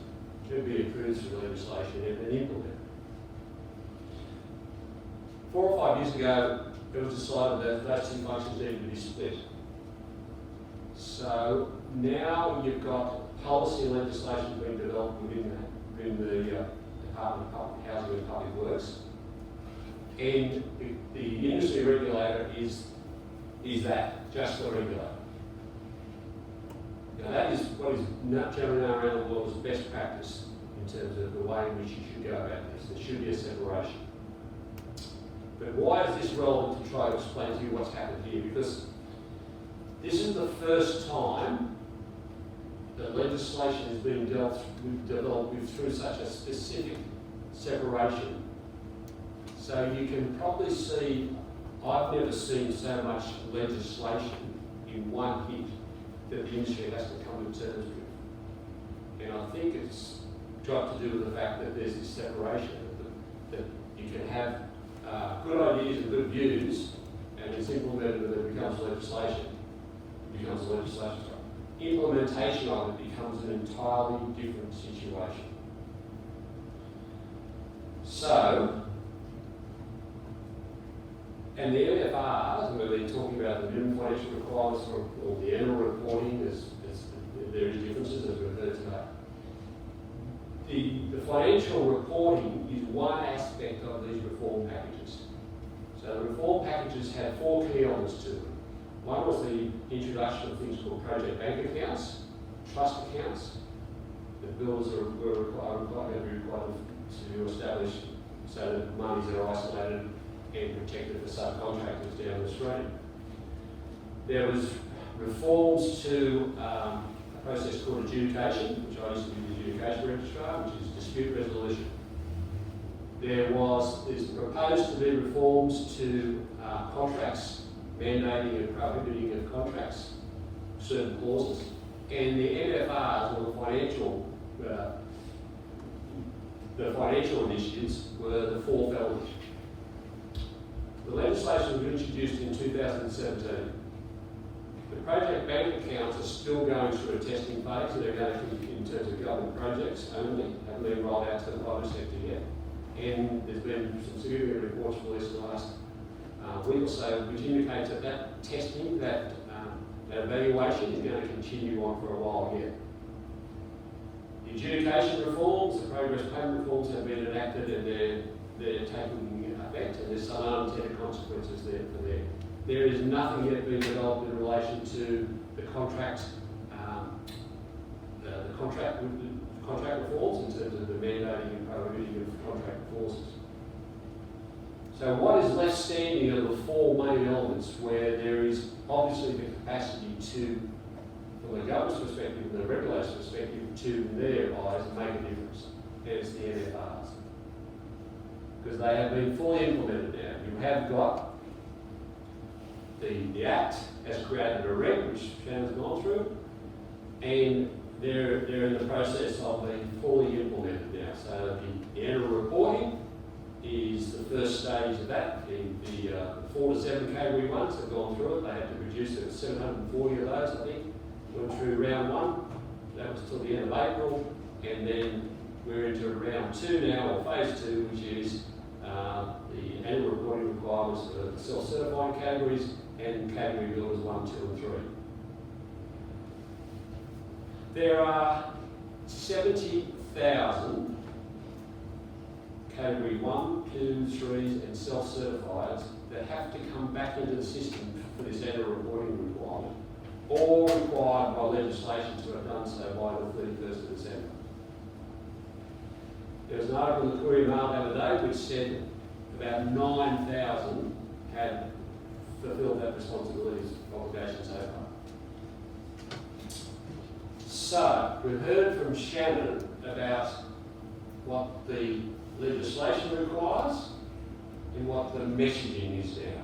to be approved through legislation and then implement. 4 or 5 years ago, it was decided that those two functions needed to be split. So now you've got policy and legislation being developed within the Department of Public Housing and Public Works, and the industry regulator is that, just the regulator. Now that is what is generally known around the world as best practice in terms of the way in which you should go about this. There should be a separation. But why is this relevant to try to explain to you what's happened here? Because this is the first time that legislation is being developed with through such a specific separation. So you can probably see, I've never seen so much legislation in one hit that the industry has to come to terms with. And I think it's got to do with the fact that there's this separation, that you can have good ideas and good views, and it's implemented and it becomes legislation. Implementation of it becomes an entirely different situation. So, and the MFRs, we've been talking about the minimum financial requirements or the annual reporting, there is differences as we've heard today. The financial reporting is one aspect of these reform packages. So the reform packages had 4 key elements to them. One was the introduction of things called project bank accounts, trust accounts, that builders were required to establish so that monies are isolated and protected for subcontractors down the stream. There was reforms to a process called adjudication, which I used to be the adjudication registrar, which is dispute resolution. There's proposed to be reforms to contracts, mandating and prohibiting of contracts, certain clauses, and the MFRs, or the financial initiatives, were the 4th element. The legislation was introduced in 2017. The project bank accounts are still going through a testing phase. They're going to, in terms of government projects only, haven't been rolled out to the private sector yet. And there's been some significant reports released in the last week or so, which indicates that that testing, that evaluation is going to continue on for a while yet. The adjudication reforms, the progress payment reforms have been enacted and they're taking effect, and there's some unintended consequences there for them. There is nothing yet being developed in relation to the contract reforms in terms of the mandating and prohibiting of contract clauses. So what is left standing are the 4 main elements where there is obviously the capacity to, from the government's perspective and the regulator's perspective, to, in their eyes, make a difference. And it's the MFRs. Because they have been fully implemented now. You have got the Act has created a reg, which Shannon's gone through, and they're in the process of being fully implemented now. So the annual reporting is the first stage of that. The 4 to 7 category ones have gone through it. They had to produce 740 of those, I think. Went through round 1. That was till the end of April. And then we're into round 2 now, or phase 2, which is the annual reporting requirements for the self-certifying categories and category builders 1, 2 and 3. There are 70,000 category 1, 2, 3s and self-certifieds that have to come back into the system for this annual reporting requirement, all required by legislation to have done so by the 31st of December. There was an article in the Courier Mail the other day which said about 9,000 had fulfilled that responsibilities, obligation so far. So, we've heard from Shannon about what the legislation requires and what the messaging is now.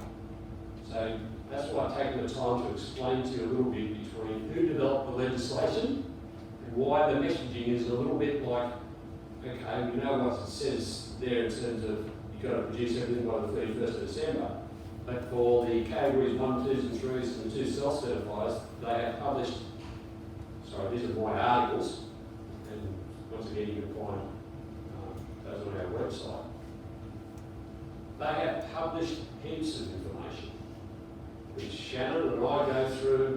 So that's why I've taken the time to explain to you a little bit between who developed the legislation and why the messaging is a little bit like, okay, we know what it says there in terms of you've got to produce everything by the 31st of December, but for the categories 1, 2s and 3s and the 2 self-certifiers, they have published, sorry, these are my articles, and once again you can find those on our website. They have published heaps of information, which Shannon and I go through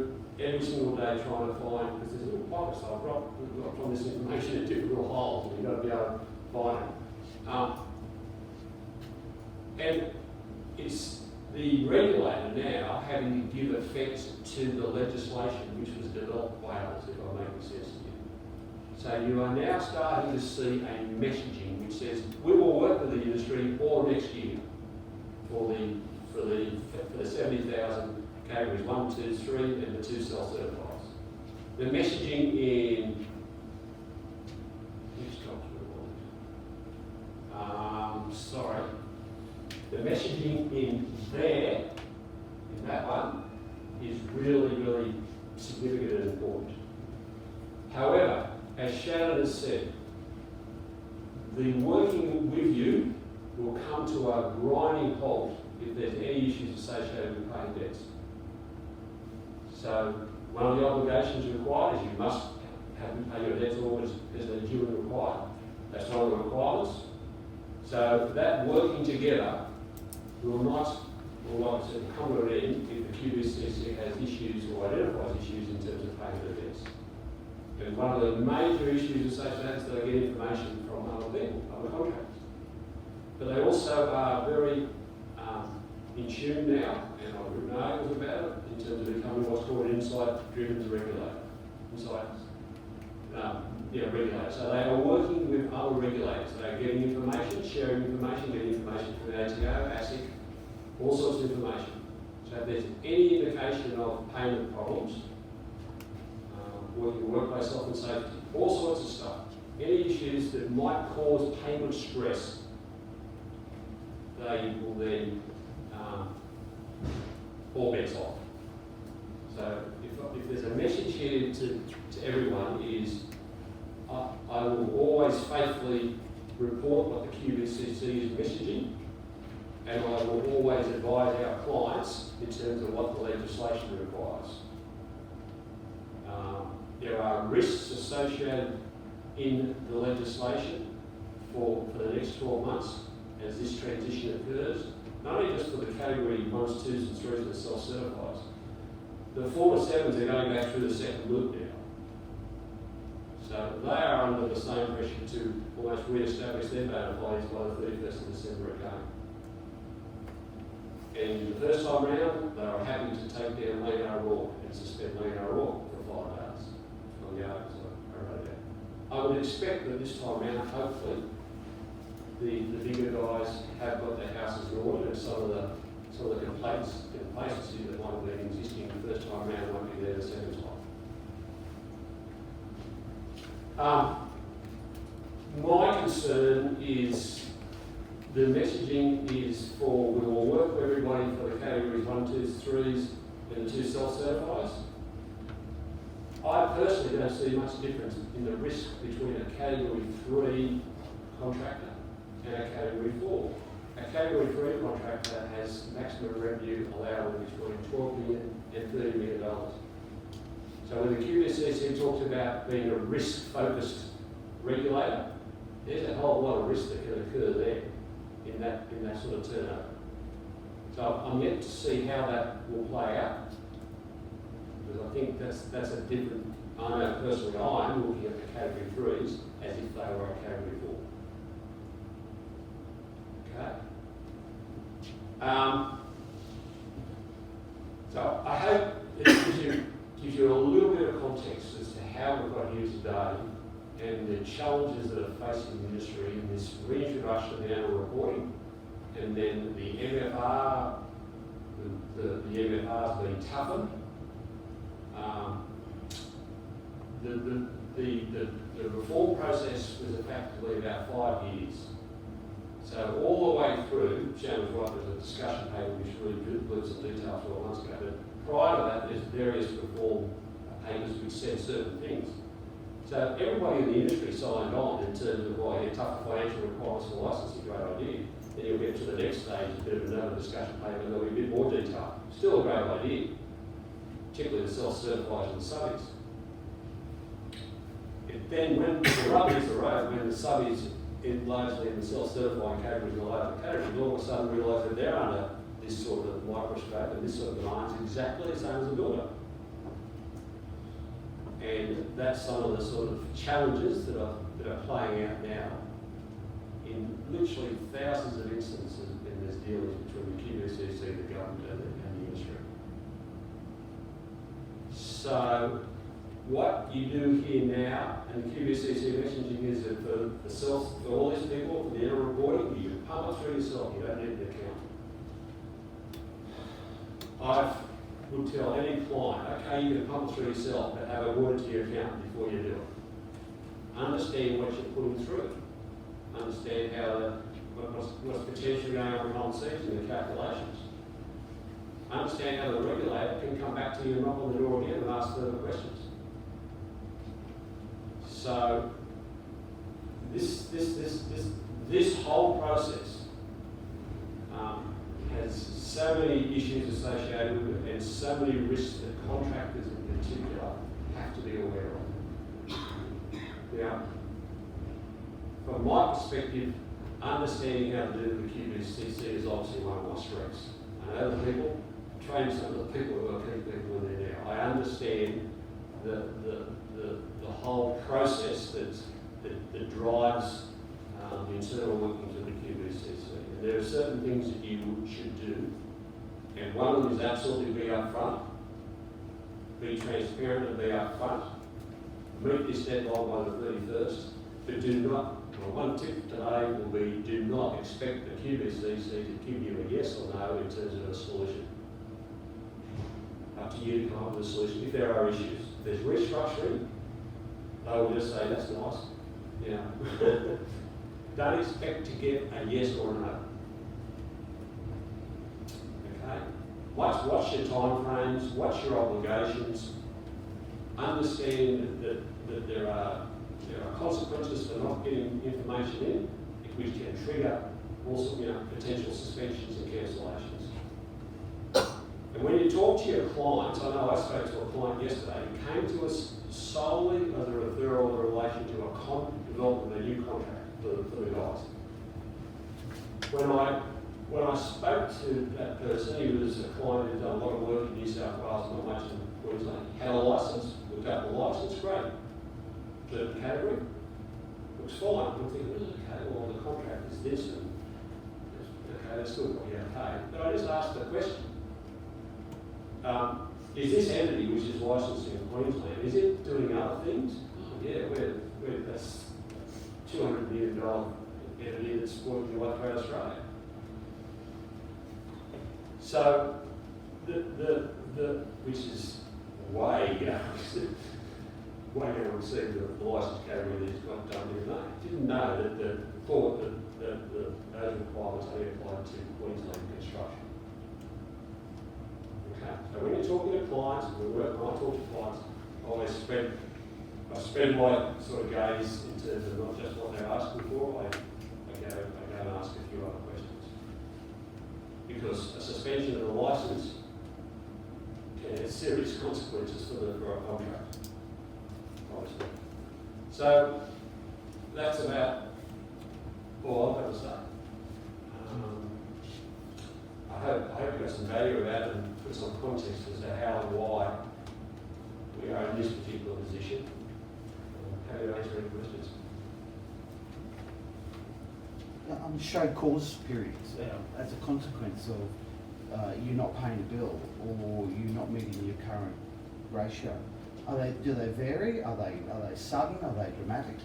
every single day trying to find, because there's little pockets I've got from this information in different little holes, and you've got to be able to find it. And it's the regulator now having to give effect to the legislation which was developed by others, if I'm making sense to you. So you are now starting to see a messaging which says we will work with the industry all next year for the 70,000 categories 1, 2, 3 and the 2 self-certifies. The messaging in sorry. The messaging in there, in that one, is really, really significant and important. However, as Shannon has said, the working with you will come to a grinding halt if there's any issues associated with paying debts. So one of the obligations required is you must have to pay your debts always as they're due and required. That's one of the requirements. So that working together will not, well, like I said, come to an end if the QBCC has issues or identifies issues in terms of paying their debts. And one of the major issues associated is that they get information from other people, other contractors. But they also are very in tune now, and I've written articles about it, in terms of becoming what's called an insight-driven regulator. Regulator. So they are working with other regulators. They are getting information, sharing information, getting information from the ATO, ASIC, all sorts of information. So if there's any indication of payment problems, workplace health and safety, all sorts of stuff, any issues that might cause payment stress, they will then all bets off. So if there's a message here to everyone is, I will always faithfully report what the QBCC is messaging, and I will always advise our clients in terms of what the legislation requires. There are risks associated in the legislation for the next 12 months as this transition occurs, not only just for the category 1s, 2s and 3s that self-certifies. The 4 to 7s are going back through the second loop now. So they are under the same pressure to almost re-establish their bona fides by the 31st of December again. And the first time round, they are happy to take down Leonard Raw and suspend Leonard Raw for 5 days from the articles I wrote down. I would expect that this time round, hopefully, the bigger guys have got their houses in order, and some of the complaints and complacency that might have been existing the first time round won't be there the second time. My concern is the messaging is for we will work with everybody for the categories 1, 2s, 3s and the 2 self-certifies. I personally don't see much difference in the risk between a category 3 contractor and a category 4. A category 3 contractor has maximum revenue allowable between $12 million and $30 million. So when the QBCC talks about being a risk-focused regulator, there's a whole lot of risk that can occur there in that sort of turnover. So I'm yet to see how that will play out, because I think that's a different. I know personally I'm looking at the category 3s as if they were a category 4. Okay. So I hope it gives you a little bit of context as to how we've got here today and the challenges that are facing the industry in this reintroduction of the annual reporting, and then the MFR, the MFRs being toughened. The reform process was effectively about 5 years. So all the way through, Shannon's right, there's a discussion paper which really includes some details 12 months ago, but prior to that there's various reform papers which said certain things. So everybody in the industry signed on in terms of, well, yeah, tougher financial requirements for licensing, great idea. Then you'll get to the next stage, a bit of another discussion paper, and there'll be a bit more detail. Still a great idea, particularly the self-certified and the subbies. Then when the rubber hits the road, when the subbies largely in the self-certifying categories and the local categories, all of a sudden realise that they're under this sort of microscope and this sort of demands exactly the same as a builder. And that's some of the sort of challenges that are playing out now in literally thousands of instances in this dealings between the QBCC, the government and the industry. So what you do here now, and the QBCC messaging is that for all these people, for the error reporting, you pump it through yourself, you don't need an account. I would tell any client, okay, you can pump it through yourself, but have a word to your accountant before you do it. Understand what you're putting through. Understand how what's potentially going on behind the scenes in the calculations. Understand how the regulator can come back to you and knock on the door again and ask further questions. So this whole process has so many issues associated with it and so many risks that contractors in particular have to be aware of. Now, from my perspective, understanding how to do the QBCC is obviously one of my strengths. I know the people, train some of the people who are key people in there now. I understand the whole process that drives the internal workings of the QBCC. And there are certain things that you should do, and one of them is absolutely be upfront, be transparent and be upfront. Meet this deadline by the 31st, but do not, well, one tip today will be, do not expect the QBCC to give you a yes or no in terms of a solution. Up to you to come up with a solution if there are issues. If there's restructuring, they will just say, that's nice. You know. Don't expect to get a yes or a no. Okay? Watch your time frames, watch your obligations, understand that there are consequences for not getting information in, which can trigger also potential suspensions and cancellations. And when you talk to your clients, I know I spoke to a client yesterday who came to us solely as a referral in relation to a development of a new contract for the guys. When I spoke to that person, he was a client who'd done a lot of work in New South Wales, not much in Queensland. Had a licence, looked up the licence, great. Certain category, looks fine. I'm thinking, okay, well the contract is this, and okay, that's still what you have to pay. But I just asked the question. Is this entity, which is licensed in Queensland, is it doing other things? Oh, yeah, that's $200 million entity that's working right throughout Australia. So, which is way, way down received the licence category that he's got done here. Didn't know that thought that those requirements only applied to Queensland construction. Okay, so when you're talking to clients, when I talk to clients, I spread my sort of gaze in terms of not just what they're asking for, I go and ask a few other questions. Because a suspension of the licence can have serious consequences for a contract, obviously. So that's about all I've got to say. I hope you got some value of that and put some context as to how and why we are in this particular position. Happy to answer any questions. Show cause periods as a consequence of you not paying a bill or you not meeting your current ratio. Do they vary? Are they sudden? Are they dramatic?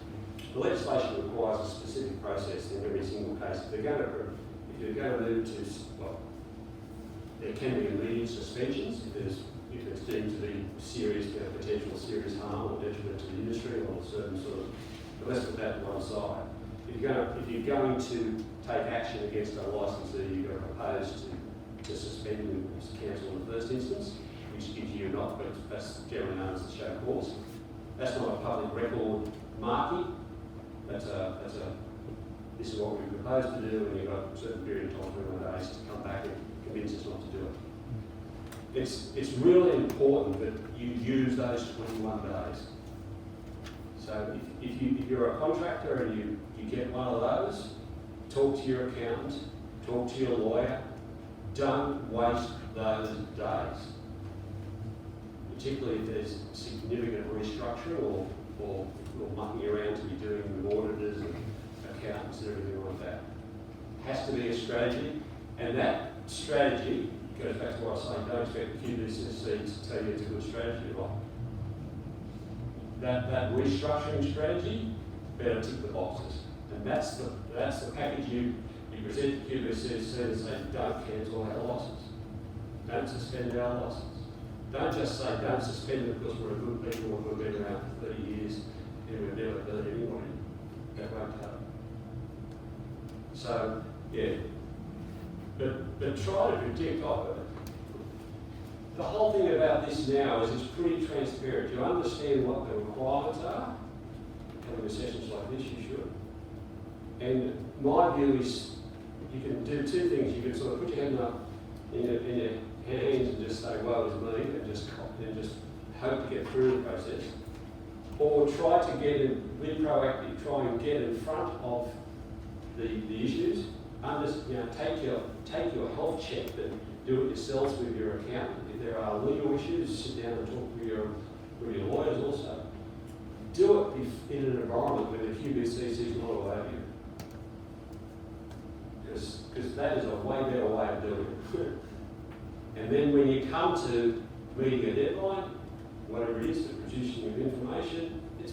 The legislation requires a specific process in every single case. If you're going to move to, well, there can be immediate suspensions if it's deemed to be serious, potential serious harm or detriment to the industry or certain sort of. But let's put that to one side. If you're going to take action against a licensee, you're going to propose to suspend and cancel in the first instance, which gives you not, but that's generally known as a show cause. That's not a public record marking. That's a this is what we propose to do, and you've got a certain period of time, 21 days, to come back and convince us not to do it. It's really important that you use those 21 days. So if you're a contractor and you get one of those, talk to your accountant, talk to your lawyer. Don't waste those days, particularly if there's significant restructuring or mucking around to be doing with auditors and accountants and everything like that. Has to be a strategy, and that strategy goes back to what I was saying, don't expect the QBCC to tell you it's a good strategy or not. That restructuring strategy better tick the boxes, and that's the package you present to QBCC and say, don't cancel our license, don't suspend our license. Don't just say don't suspend it because we're a good people and we've been around for 30 years and we've never hurt anybody. That won't happen. So, yeah. But try to predict of it. The whole thing about this now is it's pretty transparent. You understand what the requirements are. Coming to sessions like this, you should. And my view is you can do two things. You can sort of put your hand up in your hands and just say, woe is me, and just hope to get through the process. Or try to be proactive, try and get in front of the issues. Take your health check and do it yourselves with your accountant. If there are legal issues, sit down and talk with your lawyers also. Do it in an environment where the QBCC is not allowed you. Because that is a way better way of doing it. And then when you come to meeting a deadline, whatever it is, the producing of information, it's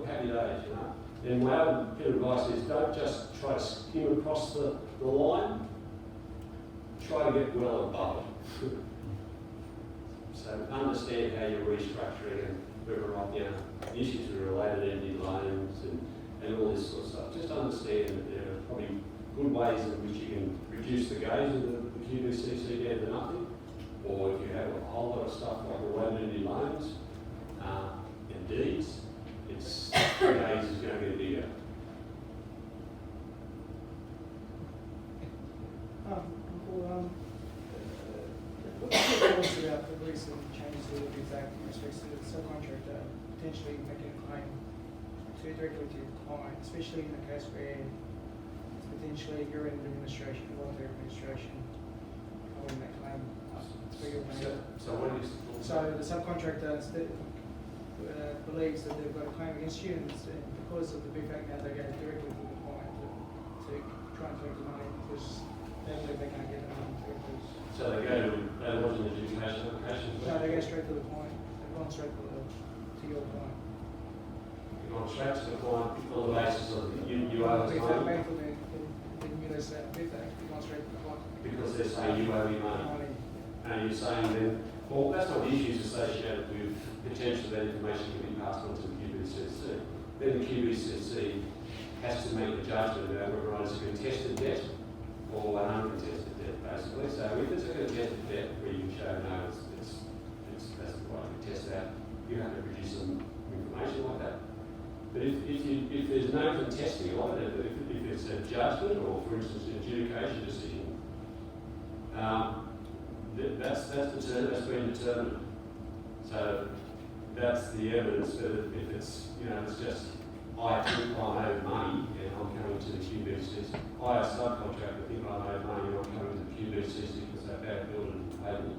happy days, you know. And my other bit of advice is don't just try to skim across the line, try to get well above it. So understand how you're restructuring and whether or not, issues that are related to ending loans and all this sort of stuff. Just understand that there are probably good ways in which you can reduce the gaze of the QBCC down to nothing, or if you have a whole lot of stuff like related to loans and deeds, the gaze is going to get bigger. What's your thoughts about the recent changes to the Labour Act in respect to the subcontractor potentially making a claim directly to your client, especially in the case where it's potentially you're in administration, voluntary administration, holding that claim for your name. So what is So the subcontractor believes that they've got a claim against you, and because of the Labour Act now they go directly to the client to try and collect the money because they believe they can't get the money directly. So they lodge an adjudication application? No, they go straight to the client. They've gone straight to your client. You've gone straight to the client on the basis of you owe us money? Back to the US Labour Act, they've gone straight to the client. Because they're saying you owe me money. And you're saying then, well, that's not the issues associated with potential that information can be passed on to the QBCC. Then the QBCC has to make a judgment about whether or not it's a contested debt or an uncontested debt, basically. So if it's a contested debt where you can show no, that's the way to test that, you have to produce some information like that. But if there's no contesting of it, if it's a judgment or, for instance, an adjudication decision, that's been determined. So that's the evidence that if it's, it's just, I think I owe money and I'm coming to the QBCC. I, a subcontractor, think I owe money and I'm coming to the QBCC because they have built and paid me.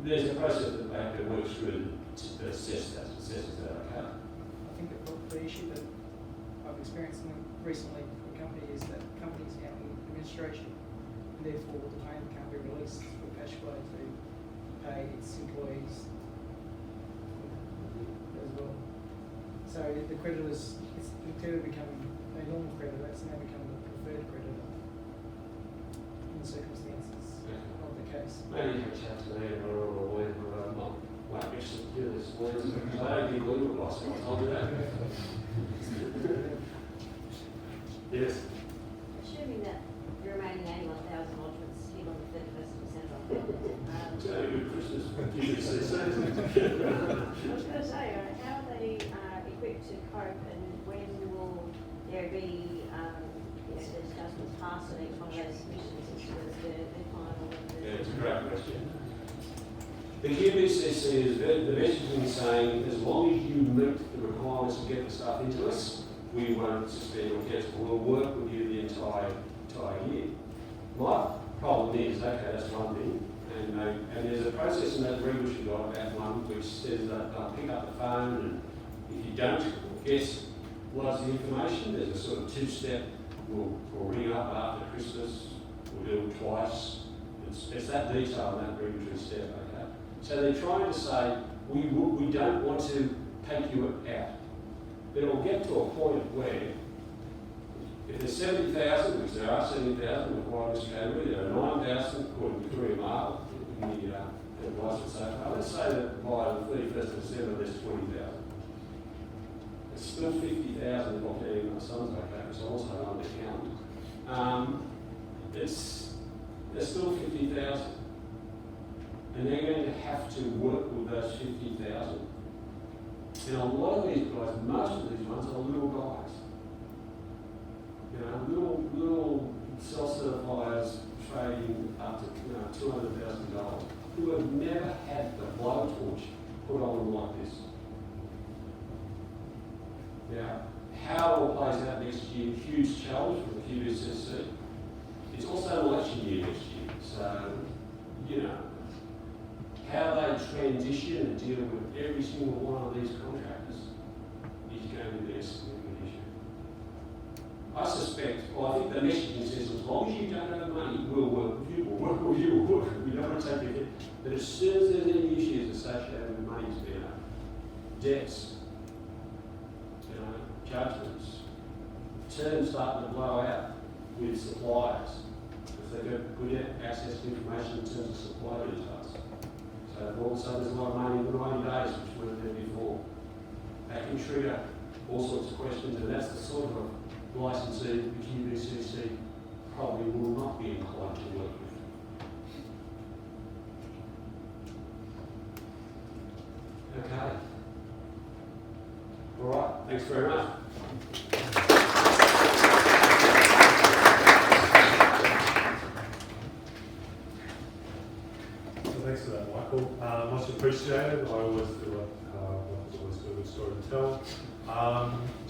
There's a process that they have to work through to assess that okay. I think the issue that I've experienced recently for company is that companies now in administration, and therefore the claim can't be released for cash flow to pay its employees as well. So the creditors, it's instead of becoming a normal creditor, it's now become the preferred creditor in the circumstances of the case. Maybe you have a chat to me or a lawyer or might actually do this. Lawyers, I don't think legal advice, I'll do that. Yes. Assuming that the remaining 81,000 lodgements hit on the 31st of December. It's a good Christmas. I was going to say, how are they equipped to cope, and when will the there be, the discussions passed on each one of those missions as to the final of the? Yeah, it's a great question. The QBCC is the messaging is saying, as long as you meet the requirements to get the stuff into us, we won't suspend or cancel. We'll work with you the entire year. My problem is, okay, that's one thing, and there's a process in that agreement which we got about one which says that they'll pick up the phone, and if you don't guess what's the information, there's a sort of two-step. We'll ring up after Christmas. We'll do it twice. It's that detail in that regulatory step, okay? So they're trying to say, we don't want to take you out. But it will get to a point where, if there's 70,000, which there are 70,000 required in this category, there are 9,000 according to Courier Mail in the license so far. Let's say that by the 31st of December there's 20,000. It's still 50,000 if I'm getting my son's okay, because I also on the account. There's still 50,000. And they're going to have to work with those 50,000. And a lot of these guys, most of these ones are little guys. You know, little self-certifiers trading up to $200,000 who have never had the blowtorch put on them like this. Now, how it all plays out next year, huge challenge for the QBCC. It's also an election year next year, so, you know, how they transition and deal with every single one of these contractors is going to be a significant issue. I suspect, well, I think the messaging says, as long as you don't have money, we'll work with you, we'll work with you, we'll work with you. We don't want to take your hit. But as soon as there's any issues associated with money, debts, judgments, terms starting to blow out with suppliers, because they've got good access to information in terms of supply details. So all of a sudden there's a lot of money in the 90 days, which weren't there before. That can trigger all sorts of questions, and that's the sort of licensee the QBCC probably will not be inclined to work with. Okay. All right, thanks very much. Thanks for that, Michael. Much appreciated. I always feel like it's always a good story to tell.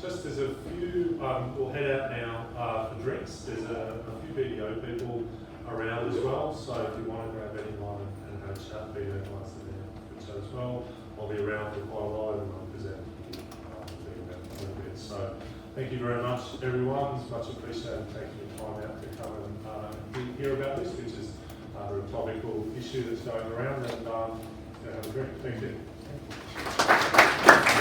Just there's a few, we'll head out now for drinks. There's a few BDO people around as well, so if you want to grab anyone and have a chat, BDO guys are there for chat as well. I'll be around for quite a while and I'll present a little bit. So thank you very much, everyone. It's much appreciated taking your time out to come and hear about this, which is a topical issue that's going around, and have a drink. Thank you.